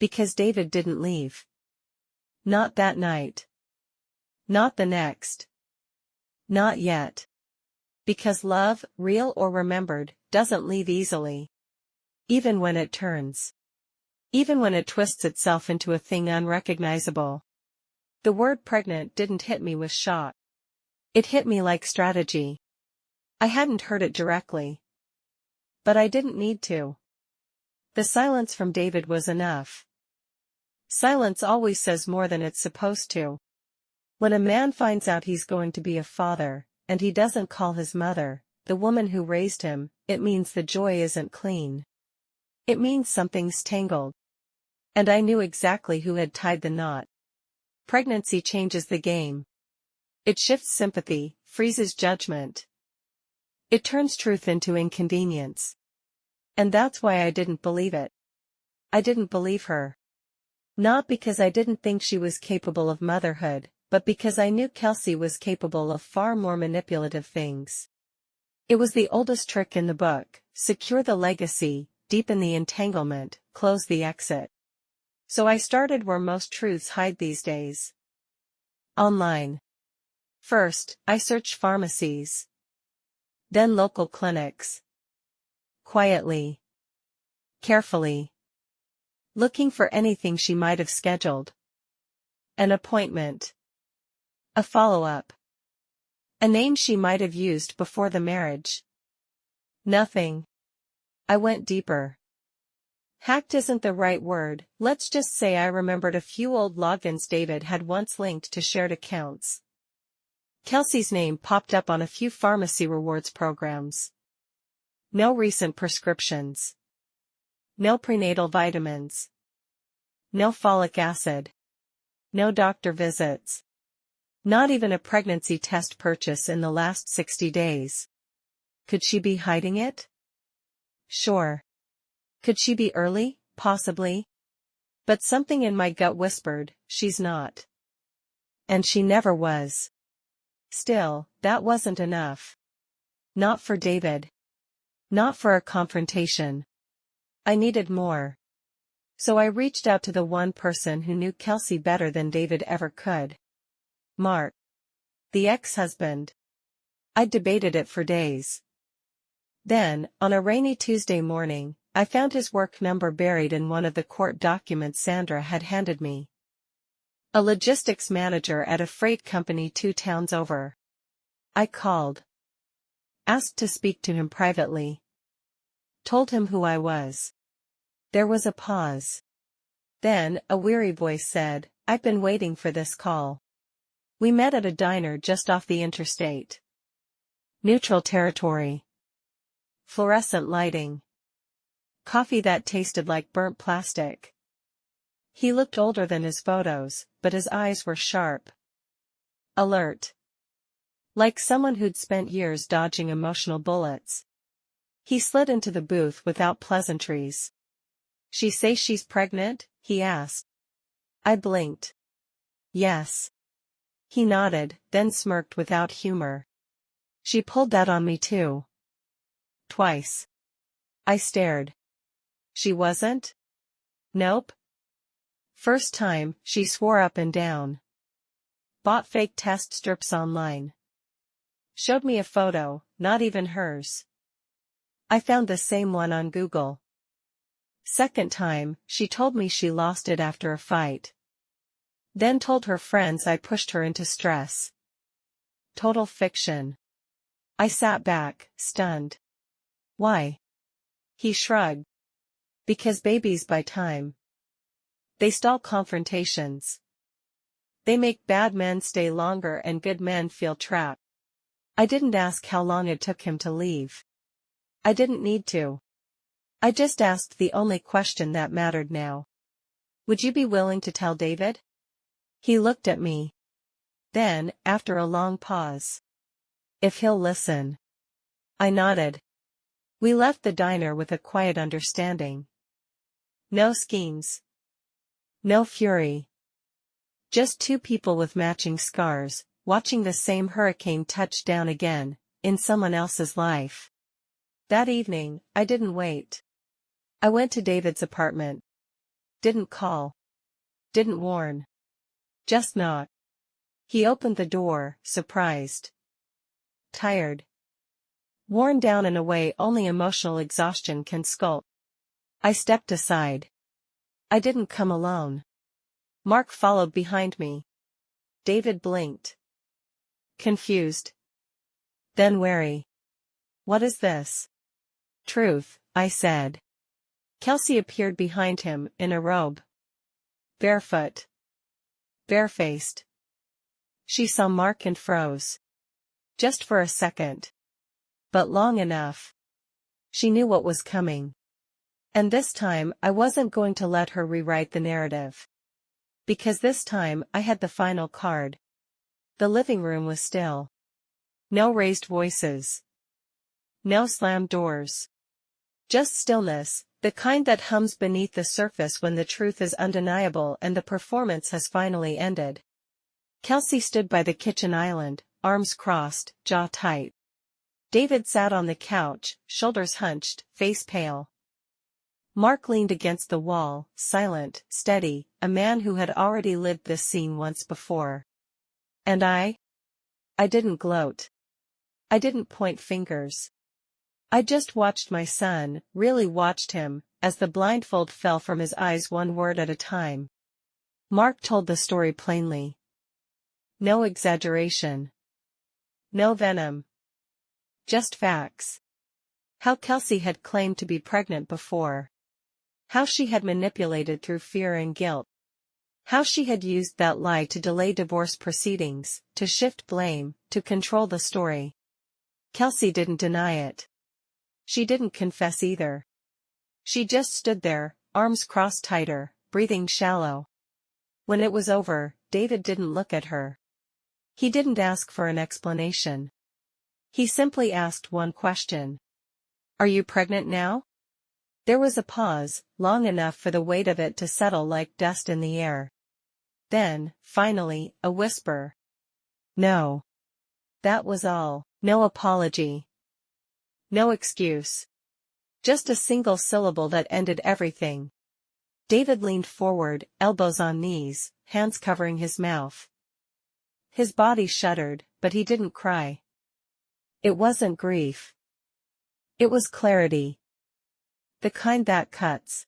Because David didn't leave. Not that night. Not the next. Not yet. Because love, real or remembered, doesn't leave easily. Even when it turns. Even when it twists itself into a thing unrecognizable. The word pregnant didn't hit me with shock. It hit me like strategy. I hadn't heard it directly. But I didn't need to. The silence from David was enough. Silence always says more than it's supposed to. When a man finds out he's going to be a father, and he doesn't call his mother, the woman who raised him, it means the joy isn't clean. It means something's tangled. And I knew exactly who had tied the knot. Pregnancy changes the game. It shifts sympathy, freezes judgment. It turns truth into inconvenience. And that's why I didn't believe it. I didn't believe her. Not because I didn't think she was capable of motherhood, but because I knew Kelsey was capable of far more manipulative things. It was the oldest trick in the book: secure the legacy, deepen the entanglement, close the exit. So I started where most truths hide these days. Online. First, I searched pharmacies. Then local clinics. Quietly. Carefully. Looking for anything she might have scheduled. An appointment. A follow-up. A name she might have used before the marriage. Nothing. I went deeper. Hacked isn't the right word, let's just say I remembered a few old logins David had once linked to shared accounts. Kelsey's name popped up on a few pharmacy rewards programs. No recent prescriptions. No prenatal vitamins. No folic acid. No doctor visits. Not even a pregnancy test purchase in the last 60 days. Could she be hiding it? Sure. Could she be early? Possibly. But something in my gut whispered, she's not. And she never was. Still, that wasn't enough. Not for David. Not for a confrontation. I needed more. So I reached out to the one person who knew Kelsey better than David ever could. Mark. The ex-husband. I'd debated it for days. Then, on a rainy Tuesday morning, I found his work number buried in one of the court documents Sandra had handed me. A logistics manager at a freight company 2 towns over. I called. Asked to speak to him privately. Told him who I was. There was a pause. Then, a weary voice said, "I've been waiting for this call." We met at a diner just off the interstate. Neutral territory. Fluorescent lighting. Coffee that tasted like burnt plastic. He looked older than his photos, but his eyes were sharp. Alert. Like someone who'd spent years dodging emotional bullets. He slid into the booth without pleasantries. "She say she's pregnant?" he asked. I blinked. Yes. He nodded, then smirked without humor. "She pulled that on me too." Twice. I stared. "She wasn't?" "Nope." First time, she swore up and down. Bought fake test strips online. Showed me a photo, not even hers. I found the same one on Google. Second time, she told me she lost it after a fight. Then told her friends I pushed her into stress. Total fiction. I sat back, stunned. Why? He shrugged. Because babies buy time. They stall confrontations. They make bad men stay longer and good men feel trapped. I didn't ask how long it took him to leave. I didn't need to. I just asked the only question that mattered now. Would you be willing to tell David? He looked at me. Then, after a long pause. If he'll listen. I nodded. We left the diner with a quiet understanding. No schemes. No fury. Just two people with matching scars, watching the same hurricane touch down again, in someone else's life. That evening, I didn't wait. I went to David's apartment. Didn't call. Didn't warn. Just knocked. He opened the door, surprised. Tired. Worn down in a way only emotional exhaustion can sculpt. I stepped aside. I didn't come alone. Mark followed behind me. David blinked. Confused. Then wary. What is this? Truth, I said. Kelsey appeared behind him, in a robe. Barefoot. Barefaced. She saw Mark and froze. Just for a second. But long enough. She knew what was coming. And this time I wasn't going to let her rewrite the narrative. Because this time I had the final card. The living room was still. No raised voices. No slammed doors. Just stillness, the kind that hums beneath the surface when the truth is undeniable and the performance has finally ended. Kelsey stood by the kitchen island, arms crossed, jaw tight. David sat on the couch, shoulders hunched, face pale. Mark leaned against the wall, silent, steady, a man who had already lived this scene once before. And I didn't gloat. I didn't point fingers. I just watched my son, really watched him, as the blindfold fell from his eyes one word at a time. Mark told the story plainly. No exaggeration. No venom. Just facts. How Kelsey had claimed to be pregnant before. How she had manipulated through fear and guilt. How she had used that lie to delay divorce proceedings, to shift blame, to control the story. Kelsey didn't deny it. She didn't confess either. She just stood there, arms crossed tighter, breathing shallow. When it was over, David didn't look at her. He didn't ask for an explanation. He simply asked one question. Are you pregnant now? There was a pause, long enough for the weight of it to settle like dust in the air. Then, finally, a whisper. No. That was all. No apology. No excuse. Just a single syllable that ended everything. David leaned forward, elbows on knees, hands covering his mouth. His body shuddered, but he didn't cry. It wasn't grief. It was clarity. The kind that cuts.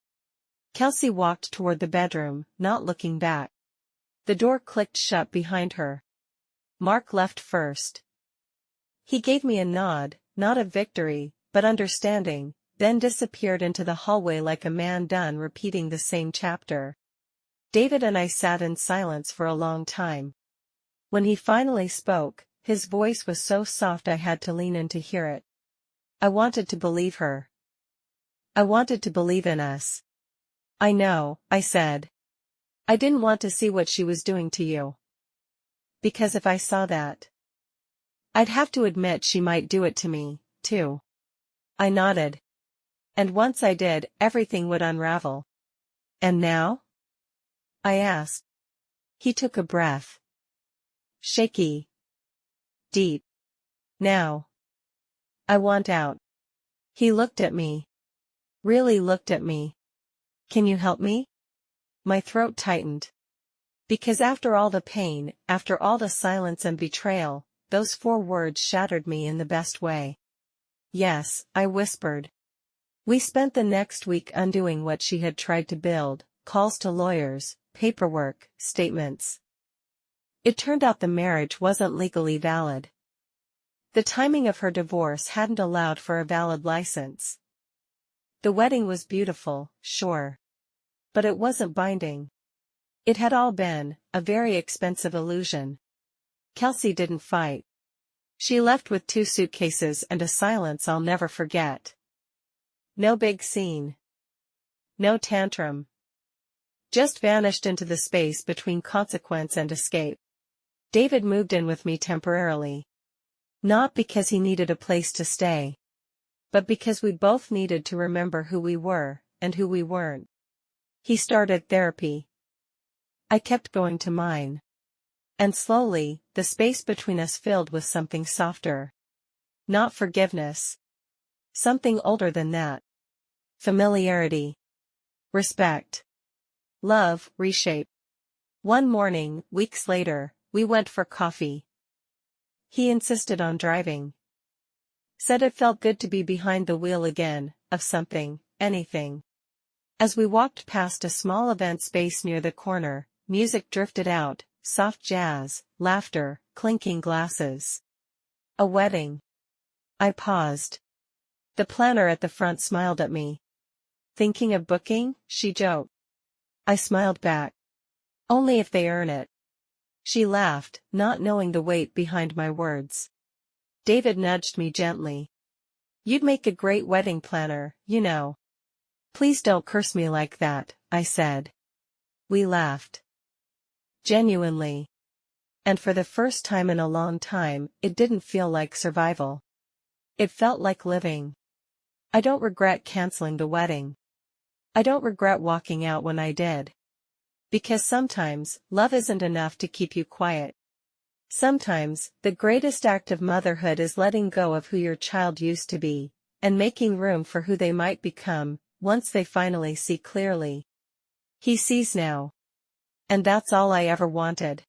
Kelsey walked toward the bedroom, not looking back. The door clicked shut behind her. Mark left first. He gave me a nod, not of victory, but understanding, then disappeared into the hallway like a man done repeating the same chapter. David and I sat in silence for a long time. When he finally spoke, his voice was so soft I had to lean in to hear it. I wanted to believe her. I wanted to believe in us. I know, I said. I didn't want to see what she was doing to you. Because if I saw that, I'd have to admit she might do it to me, too. I nodded. And once I did, everything would unravel. And now? I asked. He took a breath. Shaky. Deep. Now. I want out. He looked at me. Really looked at me. Can you help me? My throat tightened. Because after all the pain, after all the silence and betrayal, those 4 words shattered me in the best way. Yes, I whispered. We spent the next week undoing what she had tried to build, calls to lawyers, paperwork, statements. It turned out the marriage wasn't legally valid. The timing of her divorce hadn't allowed for a valid license. The wedding was beautiful, sure. But it wasn't binding. It had all been a very expensive illusion. Kelsey didn't fight. She left with 2 suitcases and a silence I'll never forget. No big scene. No tantrum. Just vanished into the space between consequence and escape. David moved in with me temporarily. Not because he needed a place to stay. but because we both needed to remember who we were, and who we weren't. He started therapy. I kept going to mine. And slowly, the space between us filled with something softer. Not forgiveness. Something older than that. Familiarity. Respect. Love, reshape. One morning, weeks later, we went for coffee. He insisted on driving. Said it felt good to be behind the wheel again, of something, anything. As we walked past a small event space near the corner, music drifted out, soft jazz, laughter, clinking glasses. A wedding. I paused. The planner at the front smiled at me. Thinking of booking? She joked. I smiled back. Only if they earn it. She laughed, not knowing the weight behind my words. David nudged me gently. You'd make a great wedding planner, you know. Please don't curse me like that, I said. We laughed. Genuinely. And for the first time in a long time, it didn't feel like survival. It felt like living. I don't regret canceling the wedding. I don't regret walking out when I did. Because sometimes, love isn't enough to keep you quiet. Sometimes, the greatest act of motherhood is letting go of who your child used to be, and making room for who they might become, once they finally see clearly. He sees now. And that's all I ever wanted.